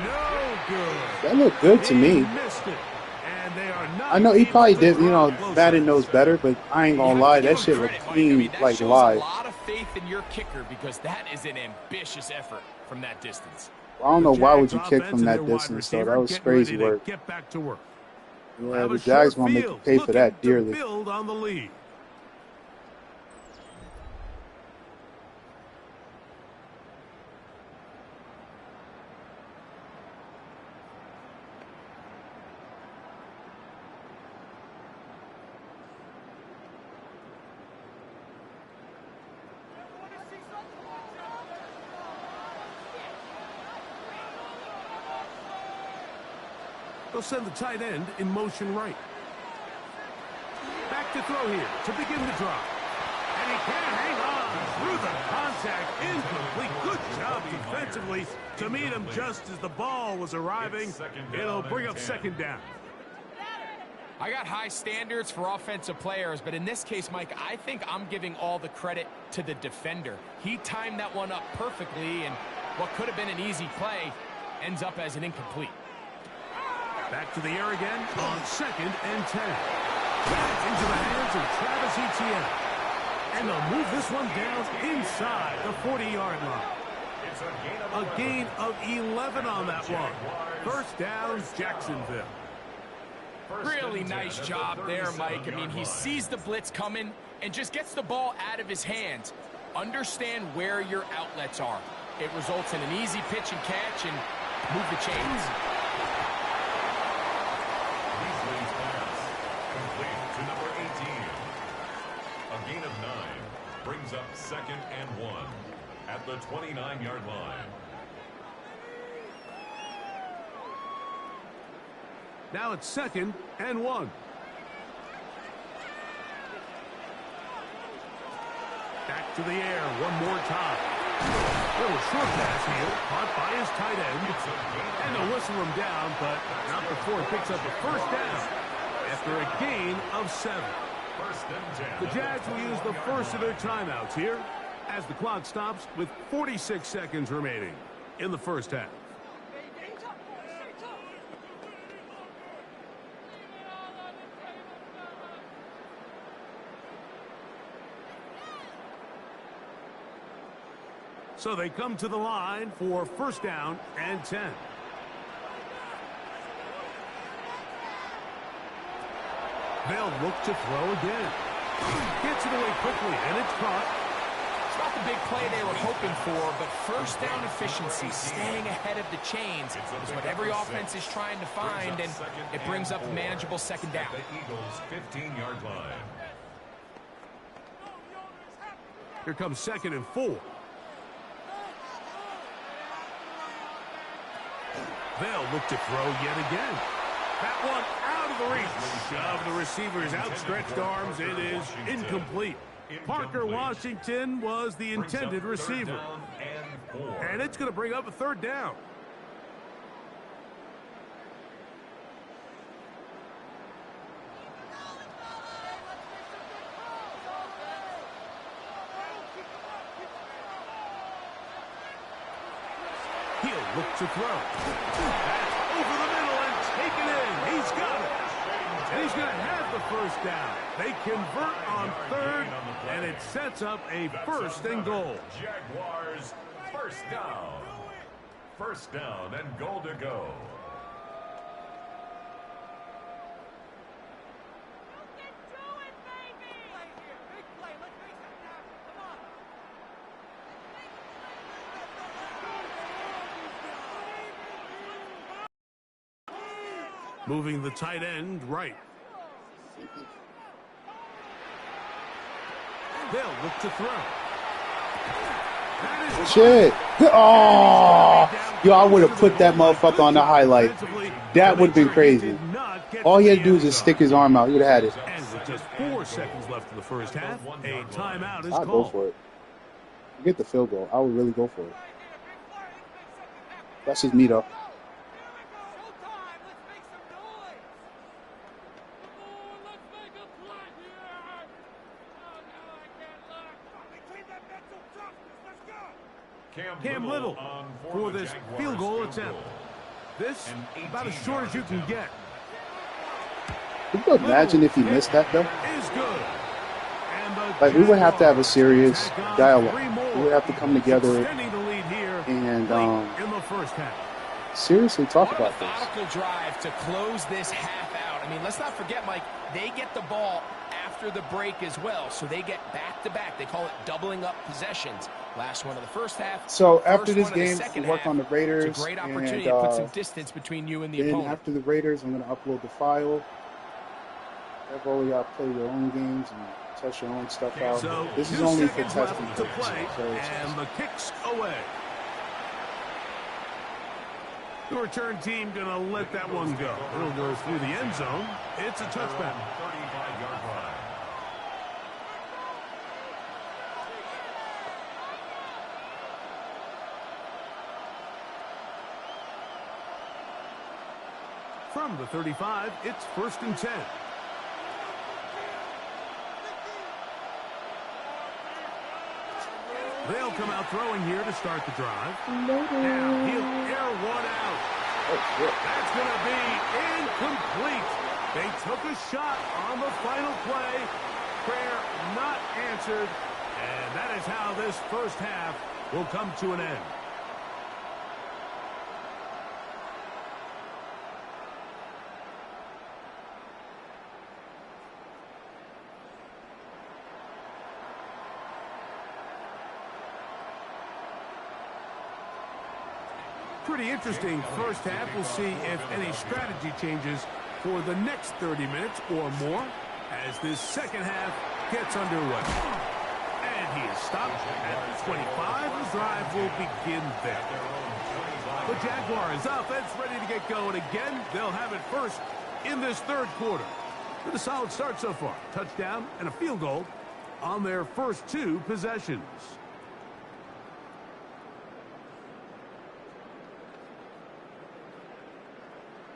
no good. That looked good to me. Missed it. And they are not. I know he probably did, you know, Madden knows better, but I ain't gonna lie, that shit looked clean, like live. A lot of faith in your kicker because that is an ambitious effort from that distance. I don't know why would you kick from that distance, though. That was crazy work. Get back to work. Yeah, the Jags gonna make you pay for that dearly. Build on the lead. They'll send the tight end in motion right. Back to throw here to begin the drive. And he can't hang on through the contact. Incomplete. Good job defensively to meet him just as the ball was arriving. It'll bring up second down. I got high standards for offensive players, but in this case, Mike, I think I'm giving all the credit to the defender. He timed that one up perfectly, and what could have been an easy play ends up as an incomplete. Back to the air again on 2nd and 10. Back into the hands of Travis Etienne. And they'll move this one down inside the 40-yard line. A gain of 11 on that one. First down, Jacksonville. Really nice job there, Mike. I mean, he sees the blitz coming and just gets the ball out of his hands. Understand where your outlets are. It results in an easy pitch and catch and move the chains. Gain of 9 brings up 2nd and 1 at the 29-yard line. Now it's 2nd and 1. Back to the air one more time. Little short pass here, caught by his tight end. And they'll whistle him down, but not before he picks up a first down after a gain of 7. The Jags will use the first of their timeouts here as the clock stops with 46 seconds remaining in the first half. So they come to the line for first down and 10. They'll look to throw again. Gets it away quickly, and it's caught. It's not the big play they were hoping for, but first down efficiency, staying ahead of the chains, is what every offense is trying to find, and it brings up a manageable second down. The Eagles' 15-yard line. Here comes 2nd and 4. They'll look to throw yet again. That one out of the reach of the receiver's outstretched arms. It is incomplete. Parker Washington was the intended receiver. And it's going to bring up a third down. He'll look to throw. That's over the middle and taken in. He's got it. And he's going to have the first down. They convert on 3rd, and it sets up a 1st and goal. Jaguars, first down. First down and goal to go. Moving the tight end right. They'll look to throw. Shit. Oh, yo, I would have put that motherfucker on the highlight. That would have been crazy. All he had to do was just stick his arm out. He would have had it. And with just 4 seconds left in the first half, a timeout is I'd go for it. Get the field goal. I would really go for it. That's just me, though. Cam Little for this field goal attempt. This about as short as you can get. Could you imagine if he missed that, though? Is good. Like, we would have to have a serious dialogue. We would have to come together and seriously talk about this. Methodical drive to close this half out. I mean, let's not forget, Mike, they get the ball after the break as well, so they get back-to-back. They call it doubling up possessions. Last one of the first half. So after this game, we work on the Raiders. It's a great opportunity to put some distance between you and the opponent. After the Raiders, I'm going to upload the file. Everybody got to play your own games and test your own stuff out. So this is only for testing to play, and the kick's away. The return team going to let that one go. It'll go through the end zone. It's a touchback. 35-yard line. From the 35, it's 1st and 10. They'll come out throwing here to start the drive. Now he'll air one out. That's going to be incomplete. They took a shot on the final play. Prayer not answered. And that is how this first half will come to an end. Pretty interesting first half. We'll see if any strategy changes for the next 30 minutes or more as this second half gets underway. And he is stopped at the 25. The drive will begin there. The Jaguars offense ready to get going again. They'll have it first in this third quarter. With a solid start so far. Touchdown and a field goal on their first 2 possessions.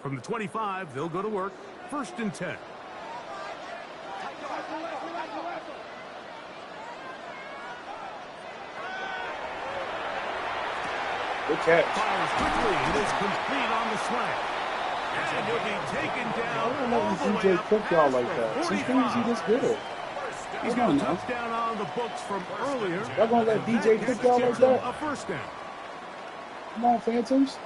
From the 25, they'll go to work. 1st and 10. Good catch. Fires quickly. It is complete on the slant. And he'll be taken down. I don't know if DJ cooked y'all like that. Sometimes he just good at. He's got a touchdown on the books from earlier. Y'all gonna let DJ cook y'all like that? A first down. Come on, Phantoms.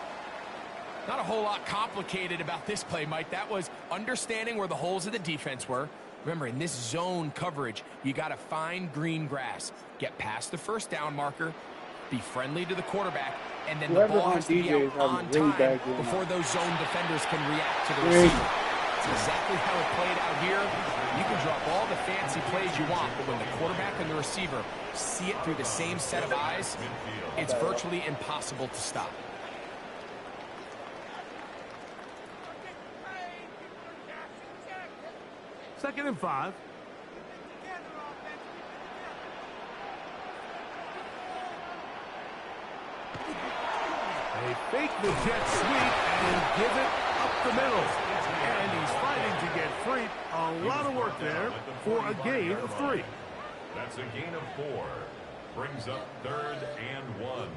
Not a whole lot complicated about this play, Mike. That was understanding where the holes of the defense were. Remember, in this zone coverage, you got to find green grass. Get past the first down marker, be friendly to the quarterback, and then the ball has to be out on time before those zone defenders can react to the receiver. That's exactly how it played out here. You can drop all the fancy plays you want, but when the quarterback and the receiver see it through the same set of eyes, it's virtually impossible to stop. Second and 5. They fake the jet sweep and give it up the middle. And he's fighting to get free. A lot of work there for a gain of 3. That's a gain of 4. Brings up 3rd and 1.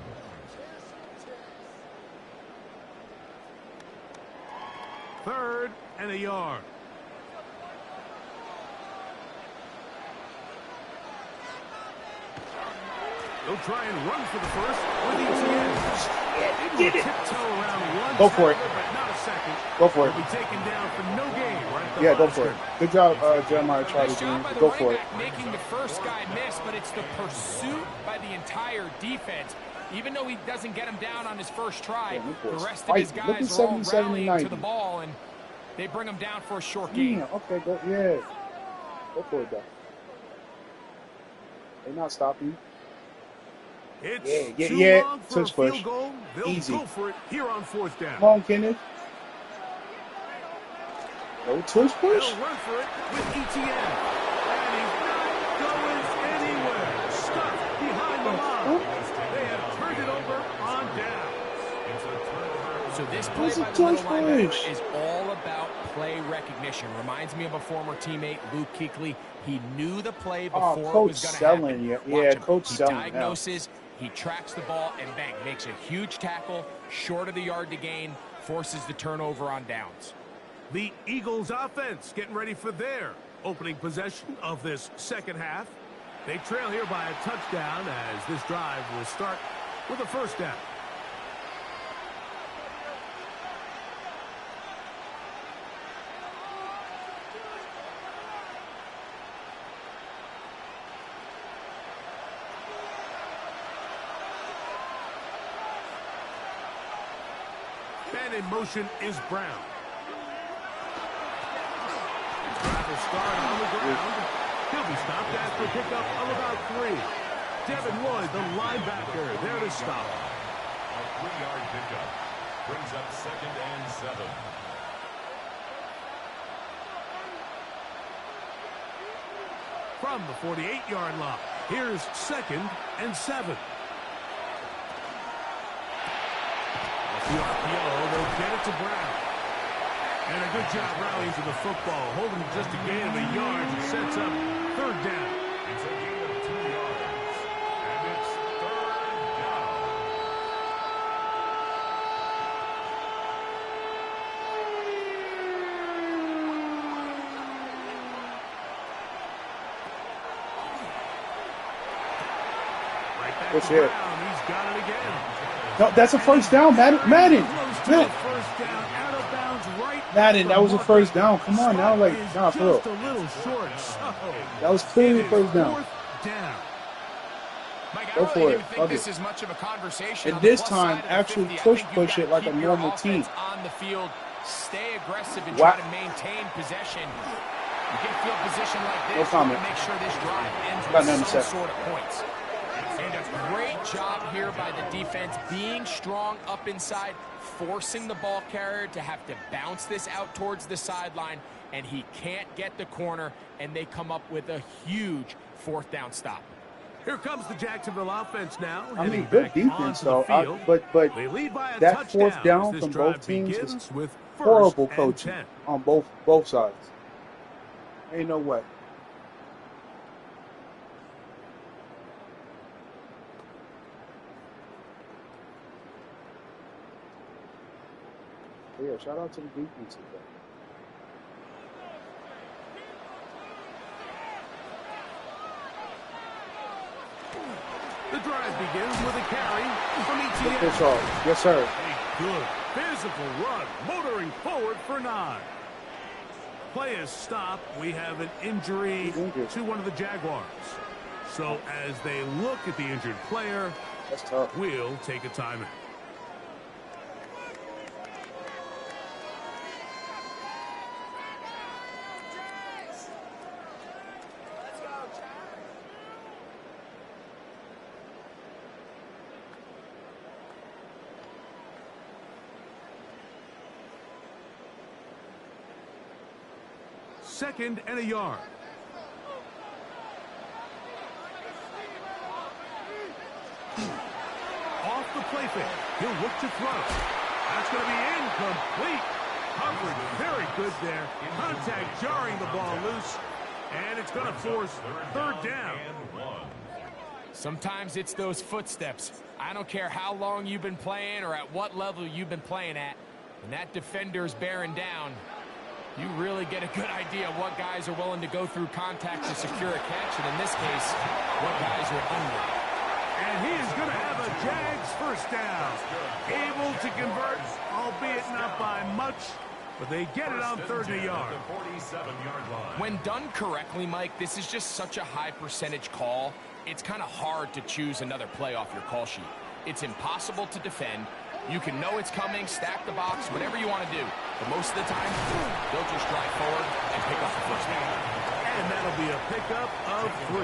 Third and a yard. They'll try and run for the first with ETN. Did it. Tiptoe around one. Go for it. But not a second. Go for it. He'll be taken down for no gain. Right. Yeah, go for it. Good job, Jeremiah Charlie Jr. Go for it. Making the first guy miss, but it's the pursuit by the entire defense. Even though he doesn't get him down on his first try, the rest of his guys are all rallying to the ball, and they bring him down for a short gain. Yeah, okay, go, yeah. Go for it, though. They're not stopping you. It's Yeah. too long for a Touch push. field goal. They'll Easy. go for it here on 4th down. Come on, Kenneth. No touch push. They'll run for it with ETN. And he's not going anywhere. Stuck behind the line. They have turned it over on down. So this play by the middle linebacker is all about play recognition. Reminds me of a former teammate, Luke Kuechly. He knew the play before it was going to happen. Yeah, Coach He selling. diagnoses, he tracks the ball, and bang, makes a huge tackle, short of the yard to gain, forces the turnover on downs. The Eagles offense getting ready for their opening possession of this second half. They trail here by a touchdown as this drive will start with a 1st down. And in motion is Brown. Drive will start on the ground. He'll be stopped after a pickup of about 3. Devin Lloyd, the linebacker, there to stop. A 3-yard pickup brings up 2nd and 7. From the 48-yard line, here's 2nd and 7. The RPO, they'll get it to Brown. And a good job rallying to the football, holding just a gain of a yard and sets up 3rd down. It's a gain of 2 yards, and it's 3rd down. Right back to Brown. He's got it again. No, that's a 1st down, Madden. Madden, that was a 1st down. Come on now, like, nah, for real. That was clearly a 1st down. Mike, Go I for really it. do think this is much of a conversation. And on the this plus time, side of actually 50. push it like a normal team. On the field, stay aggressive and Wow. try to maintain possession. You get field position like this, No comment. make sure this drive ends Got nothing with to some say. sort of points. And a great job here by the defense, being strong up inside, forcing the ball carrier to have to bounce this out towards the sideline, and he can't get the corner, and they come up with a huge 4th down stop. Here comes the Jacksonville offense now. I mean, heading good back defense, onto the though. field. But They lead by a that touchdown 4th down as this from drive both teams begins is with horrible 1st and coaching 10. on both sides. Ain't no way. Yeah, shout out to the defense today. The drive begins with a carry from Get this ETN. off. Yes, sir. A good physical run, motoring forward for 9. Play is stopped. We have an injury to one of the Jaguars. So as they look at the injured player, That's tough. we'll take a timeout. Second and a yard. Off the play fake. He'll look to throw. That's going to be incomplete. Coverage very good there. Contact jarring the ball loose. And it's going to force 3rd down. Sometimes it's those footsteps. I don't care how long you've been playing or at what level you've been playing at. When that defender's bearing down, you really get a good idea of what guys are willing to go through contact to secure a catch, and in this case, what guys are unwilling. And he is going to have a Jags 1st down. Able to convert, albeit not by much, but they get it on 3rd and a yard. When done correctly, Mike, this is just such a high percentage call. It's kind of hard to choose another play off your call sheet. It's impossible to defend. You can know it's coming, stack the box, whatever you want to do. But most of the time, they'll just drive forward and pick up the 1st down. And that'll be a pickup of 3.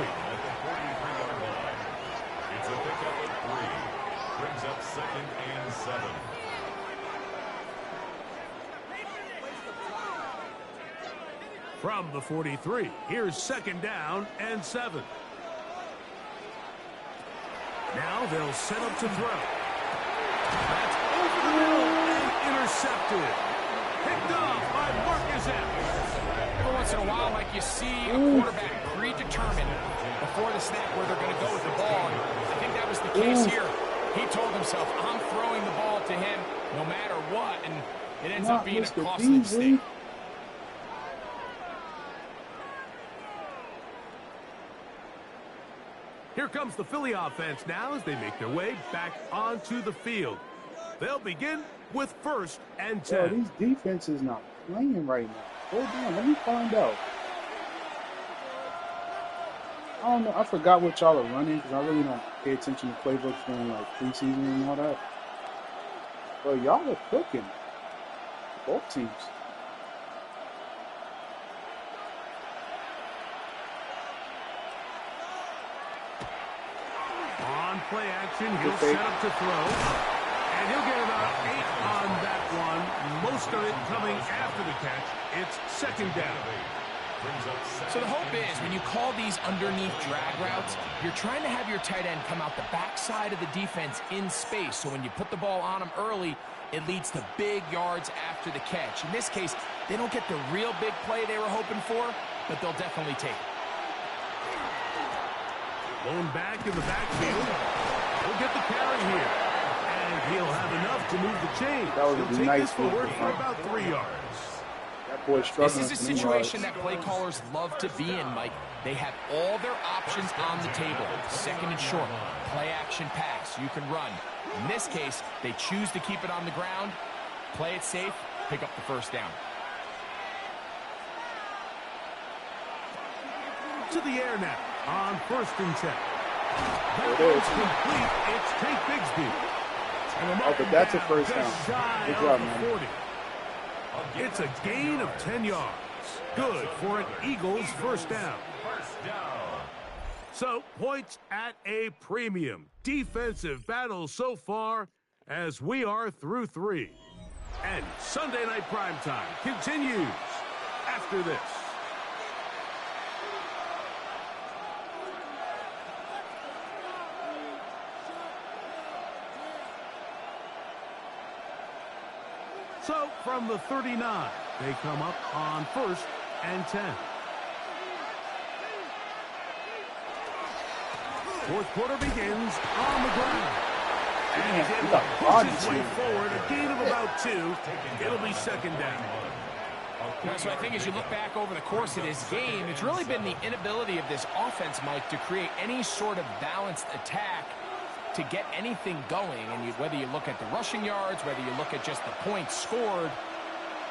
It's a up at 3. Brings up 2nd and 7. From the 43, here's 2nd down and 7. Now they'll set up to throw. That's over the middle and intercepted. Picked off by Marcus Epps. Every once in a while, like you see a quarterback predetermined before the snap where they're going to go with the ball. And I think that was the case here. He told himself, I'm throwing the ball to him no matter what, and it ends up being a costly mistake. Here comes the Philly offense now as they make their way back onto the field. They'll begin with 1st and 10. Yo, these defenses not playing right now. Hold on, let me find out. I don't know. I forgot what y'all are running because I really don't pay attention to playbooks during like preseason and all that. But y'all are cooking. Both teams. On play action, he'll set up to throw. And he'll get about 8 on that one. Most of it coming after the catch. It's 2nd down. So the hope is when you call these underneath drag routes, you're trying to have your tight end come out the backside of the defense in space. So when you put the ball on them early, it leads to big yards after the catch. In this case, they don't get the real big play they were hoping for, but they'll definitely take it. Blown back in the backfield. He'll get the carry here. And he'll have enough to move the chains. He'll take nice this forward for about 3 yards. That boy's struggling. This is a situation that play callers love to be in, Mike. They have all their options on the table. 2nd and short, play action pass, you can run. In this case, they choose to keep it on the ground, play it safe, pick up the 1st down. To the air now on 1st and 10. That one's complete. It's Tate Bigsby. Oh, but that's a 1st down. Good job, man. It's a gain of 10 yards. Good for an Eagles 1st down. So, points at a premium. Defensive battle so far as we are through 3. And Sunday Night Primetime continues after this. So, from the 39, they come up on 1st and 10. 4th quarter begins on the ground. And he'll push his way forward, a gain of about 2. It'll be 2nd down. So I think as you look back over the course of this game, it's really been the inability of this offense, Mike, to create any sort of balanced attack to get anything going. And whether you look at the rushing yards, whether you look at just the points scored,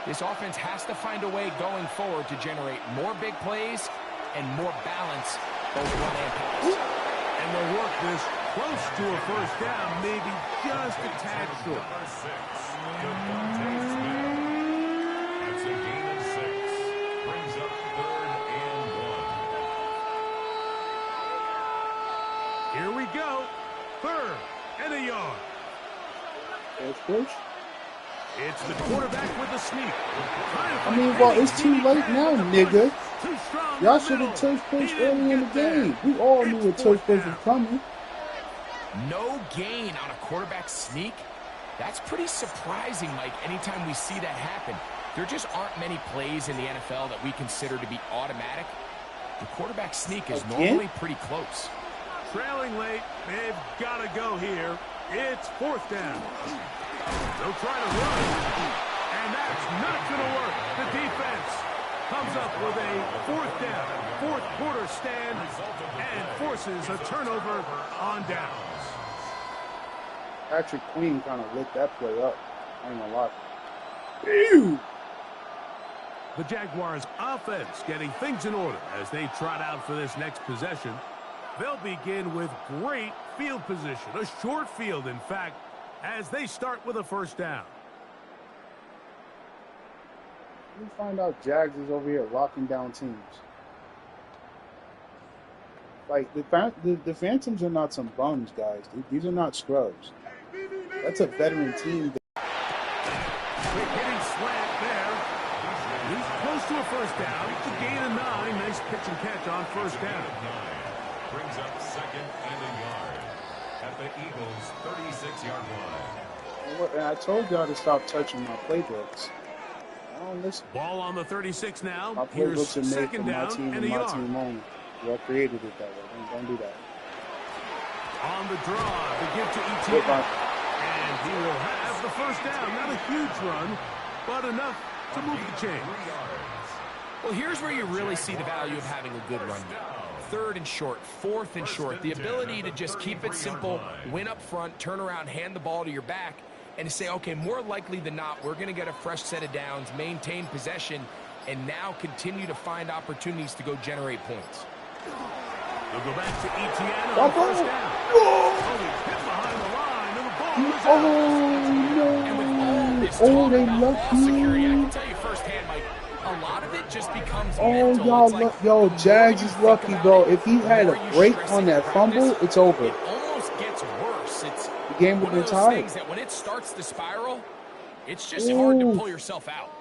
this offense has to find a way going forward to generate more big plays and more balance both run and pass. And they'll work this close to a 1st down, maybe just a tad short. That's a gain of 6. Brings up 3rd and 1. Here we go. 3rd and a yard. That's push. It's the quarterback with the sneak. I mean, well, it's too late now, nigga. Y'all should have touch push early in the game. We all knew a touch push was coming. No gain on a quarterback sneak? That's pretty surprising, Mike, anytime we see that happen. There just aren't many plays in the NFL that we consider to be automatic. The quarterback sneak is normally pretty close. Trailing late, they've got to go here. It's 4th down. They'll try to run, and that's not going to work. The defense comes up with a 4th down, 4th quarter stand, and forces a turnover on downs. Patrick Queen kind of lit that play up. I ain't gonna lie. Ew! The Jaguars' offense getting things in order as they trot out for this next possession. They'll begin with great field position, a short field, in fact, as they start with a 1st down. We find out Jags is over here locking down teams. Like, the Phantoms are not some bums, guys. These are not scrubs. That's a veteran team. Quick hitting slant there. He's close to a first down. It's a gain of 9. Nice pitch and catch on first down. Brings up second and a yard at the Eagles' 36-yard line. And I told y'all to stop touching my playbooks. I don't listen. Ball on the 36 now. My Here's playbooks are made for second my down team and and a my yard. team only. I created it that way. Don't do that. On the draw, the give to ETN. And he will have the first down. Not a huge run, but enough to move the chain. Well, here's where you really see the value of having a good run game. 3rd and short, 4th and short. The ability to just keep it simple, win up front, turn around, hand the ball to your back, and to say, okay, more likely than not, we're going to get a fresh set of downs, maintain possession, and now continue to find opportunities to go generate points. They'll go back to ETN on first down. Oh, he's hit behind the line, and the ball is out. And with all this talk they about lucky. ball security, I can tell you firsthand, Mike, a lot of it just becomes Oh, mental. y'all, It's like, yo, the more Jags you is think lucky, about bro. it, If he the had more a you break stress on it in that fumble, practice, it's over. it almost gets worse. It's The game would one have of been those tied. things that when it starts to spiral, it's just hard to pull yourself out.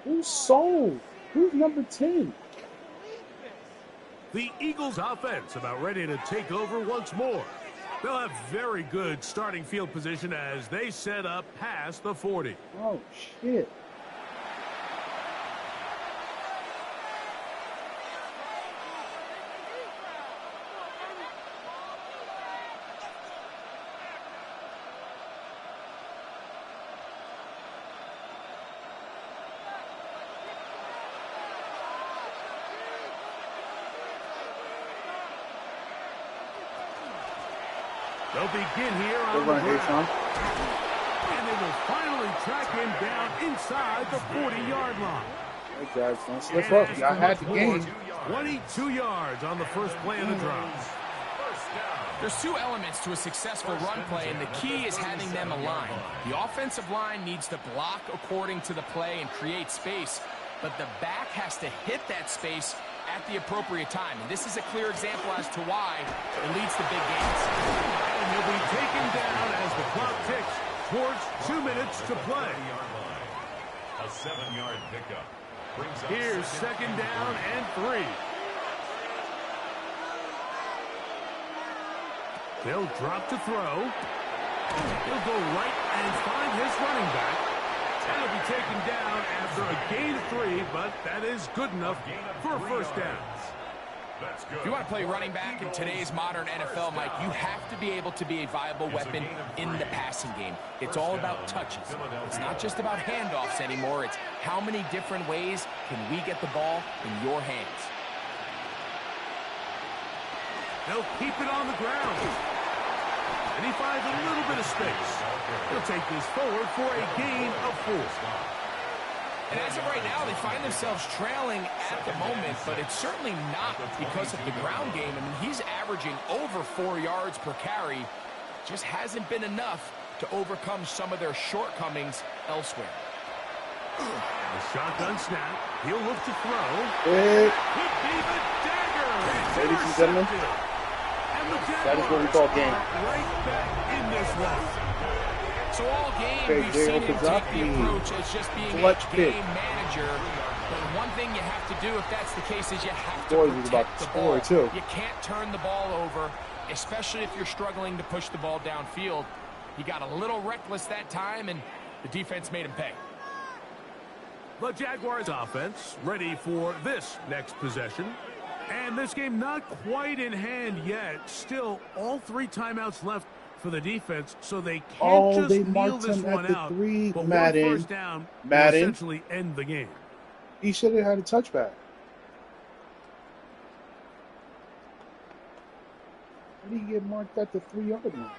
Who's sold? Who's number 10? The Eagles offense about ready to take over once more. They'll have very good starting field position as they set up past the 40. Oh, shit. They'll begin here Good on the run, ground. Hayson. And they will finally track him down inside the 40-yard line. Hey, guys, don't slip up. Y'all had the game. 22 yards on the first play of the drive. There's 2 elements to a successful run play, and the key is having them aligned. The offensive line needs to block according to the play and create space, but the back has to hit that space at the appropriate time. And this is a clear example as to why it leads to big gains. And he'll be taken down as the clock ticks towards 2 minutes to play. A 7-yard pickup. Brings up Here's second down and 3. They'll drop to throw. He'll go right and find his running back. And he'll be taken down after a gain of 3, but that is good enough for a first down. That's good. If you want to play running back in today's modern NFL, Mike, you have to be able to be a viable weapon in the passing game. It's all about touches. It's not just about handoffs anymore. It's how many different ways can we get the ball in your hands. They'll keep it on the ground. And he finds a little bit of space. He'll take this forward for a gain of 4. And as of right now, they find themselves trailing at the moment, but it's certainly not because of the ground game. I mean, he's averaging over 4 yards per carry. Just hasn't been enough to overcome some of their shortcomings elsewhere. A shotgun snap. He'll look to throw. Big. Could be the dagger. Ladies and gentlemen, that is what we call game. Right back in this one. So all game, Okay, we've Jay seen him take the Okazaki. approach as just being Clutch a pick. game manager. But one thing you have to do, if that's the case, is you have to Boy, he's about protect to the score, ball. too. You can't turn the ball over, especially if you're struggling to push the ball downfield. He got a little reckless that time, and the defense made him pay. The Jaguars offense ready for this next possession. And this game not quite in hand yet. Still, all 3 timeouts left for the defense, so they can't just they kneel marked this him one at the out. 3. But Madden. one first down will Madden. essentially end the game. He should have had a touchback. How did he get marked at the 3-yard line?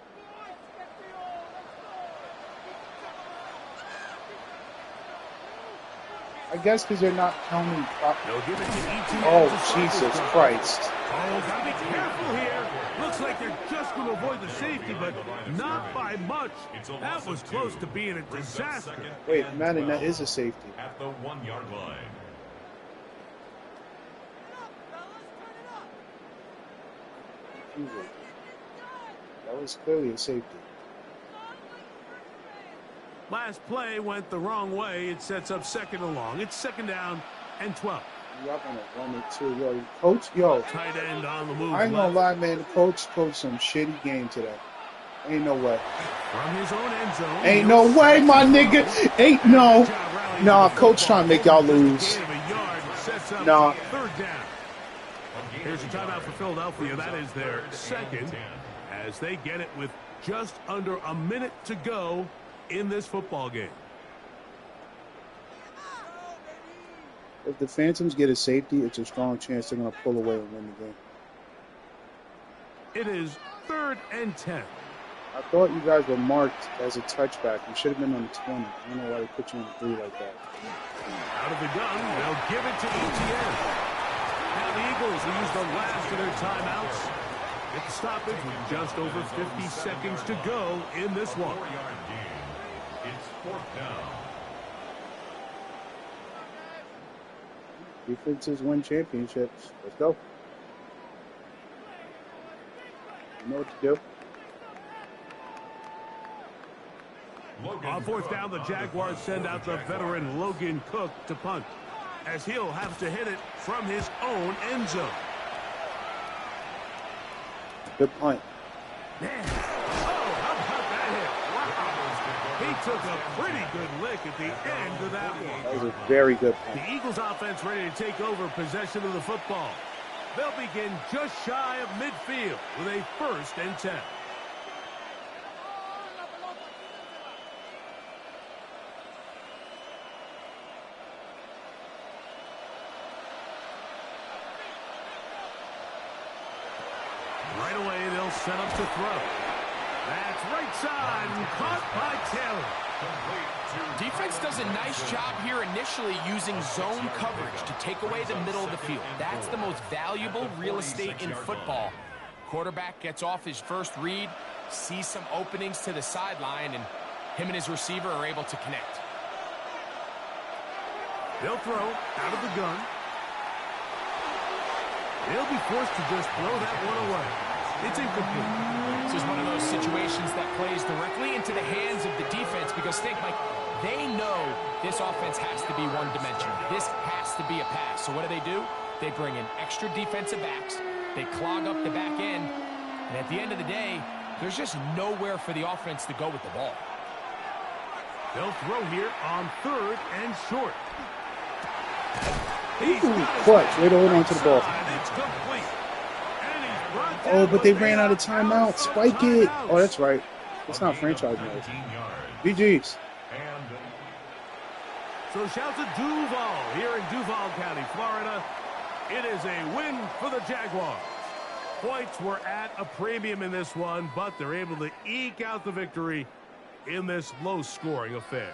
I guess because they're not counting. They'll give it to ETN. Oh, to start Jesus this drive. Christ. Oh, gotta be careful here. Looks like they're just going to avoid the safety, but not by much. That was close to being a disaster. Wait, Madden, that is a safety. At the 1-yard line. Easily. That was clearly a safety. Last play went the wrong way. It sets up second and long. It's second down and 12. Y'all gonna run it too, yo. Coach, yo. Tight end on the move. I ain't gonna lie, man. The coach coached some shitty game today. Ain't no way. From his own end zone. Ain't no way, my nigga. Ain't no. Nah, coach trying to make y'all lose. Nah. Third down. Here's a timeout for Philadelphia. That is their second, as they get it with just under a minute to go in this football game. If the Phantoms get a safety, it's a strong chance they're going to pull away and win the game. It is 3rd and 10. I thought you guys were marked as a touchback. You should have been on the 20. I don't know why they put you on the 3 like that. Out of the gun, they'll give it to ETN. Now the Eagles will use the last of their timeouts. Get the stoppage with just over 50 seconds to go in this one. It's 4th down. Defenses win championships. Let's go. You know what to do. On 4th down, the Jaguars send out the veteran Logan Cook to punt, as he'll have to hit it from his own end zone. Good punt. Man. Oh, how about that hit? Wow. He took a pretty good lick at the end of that one. That was a very good punt. The Eagles offense ready to take over possession of the football. They'll begin just shy of midfield with a 1st and 10. Right away, they'll set up to throw. That's right side and caught by Taylor. Defense does a nice job here initially using zone coverage to take away the middle of the field. That's the most valuable real estate in football. Quarterback gets off his first read, sees some openings to the sideline, and him and his receiver are able to connect. They'll throw out of the gun. They'll be forced to just throw that one away. It's incomplete. This is one of those situations that plays directly into the hands of the defense because think, Mike, they know this offense has to be one-dimensional. This has to be a pass. So what do? They bring in extra defensive backs. They clog up the back end. And at the end of the day, there's just nowhere for the offense to go with the ball. They'll throw here on 3rd and short. Clutch. Way to hold on to the ball. Oh, but they ran out of timeout. Spike it. Oh, that's right. It's not franchise mode. GG's. So shout to Duval here in Duval County, Florida. It is a win for the Jaguars. Points were at a premium in this one, but they're able to eke out the victory in this low-scoring affair.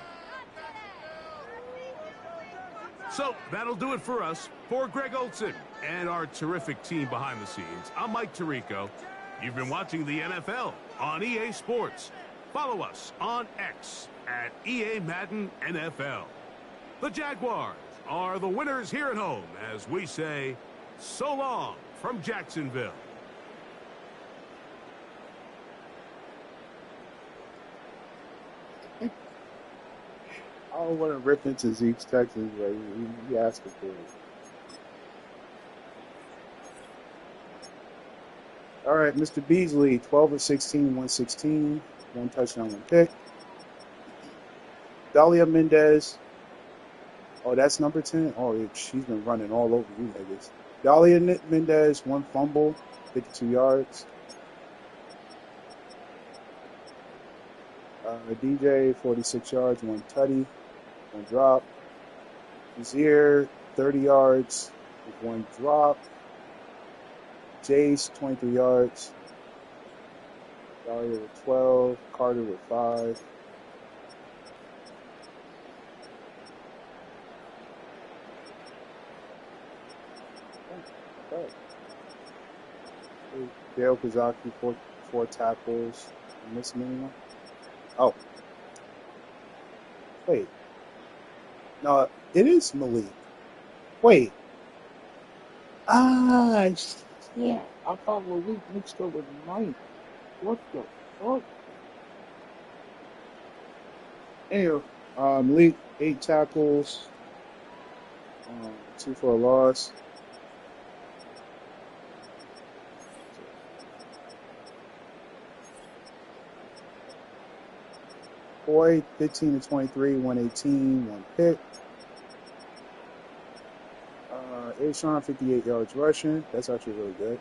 So that'll do it for us. For Greg Olson and our terrific team behind the scenes, I'm Mike Tirico. You've been watching the NFL on EA Sports. Follow us on X at EA Madden NFL. The Jaguars are the winners here at home as we say so long from Jacksonville. I don't want to rip into Zeke's Texas, but he asked for it. All right, Mr. Beasley, 12 of 16, 116, 1 touchdown, 1 pick. Dahlia Mendez. Oh, that's number 10? Oh, she's been running all over you niggas. Dahlia Mendez, 1 fumble, 52 yards. DJ, 46 yards, 1 tutty, 1 drop. Nazeer, 30 yards with 1 drop. Jace, 23 yards. Dahlia with 12. Carter with 5. Okay. Dale Kazaki, 4 tackles. I missing anyone? Oh. Wait. No, it is Malik. Wait. Ah, yeah. I thought Malik mixed up with Mike. What the fuck? Anyway, Malik 8 tackles, 2 for a loss. Boyd 15 to 23, 118, 1 pick. Ashawn 58 yards rushing. That's actually really good.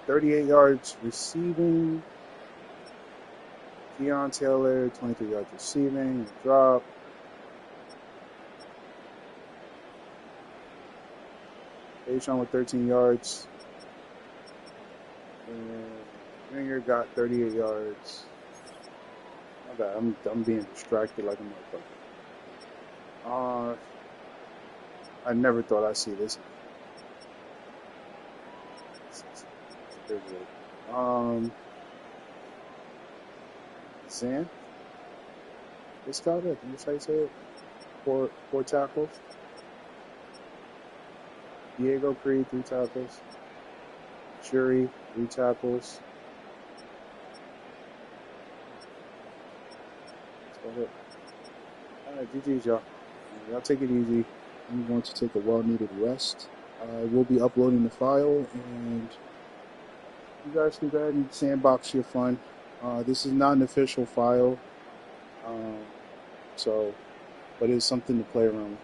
38 yards receiving. Keon Taylor 23 yards receiving. Drop. Ashawn with 13 yards. And Junior got 38 yards. My bad. I'm being distracted like a motherfucker. I never thought I'd see this. Zan. This guy there. Can you say it? 4 tackles. Diego Creed 3 tackles. Shuri 3 tackles. Alright, GG's, y'all. Y'all take it easy. I'm going to take a well-needed rest. I will be uploading the file, and you guys can go ahead and sandbox your fun. This is not an official file, but it's something to play around with.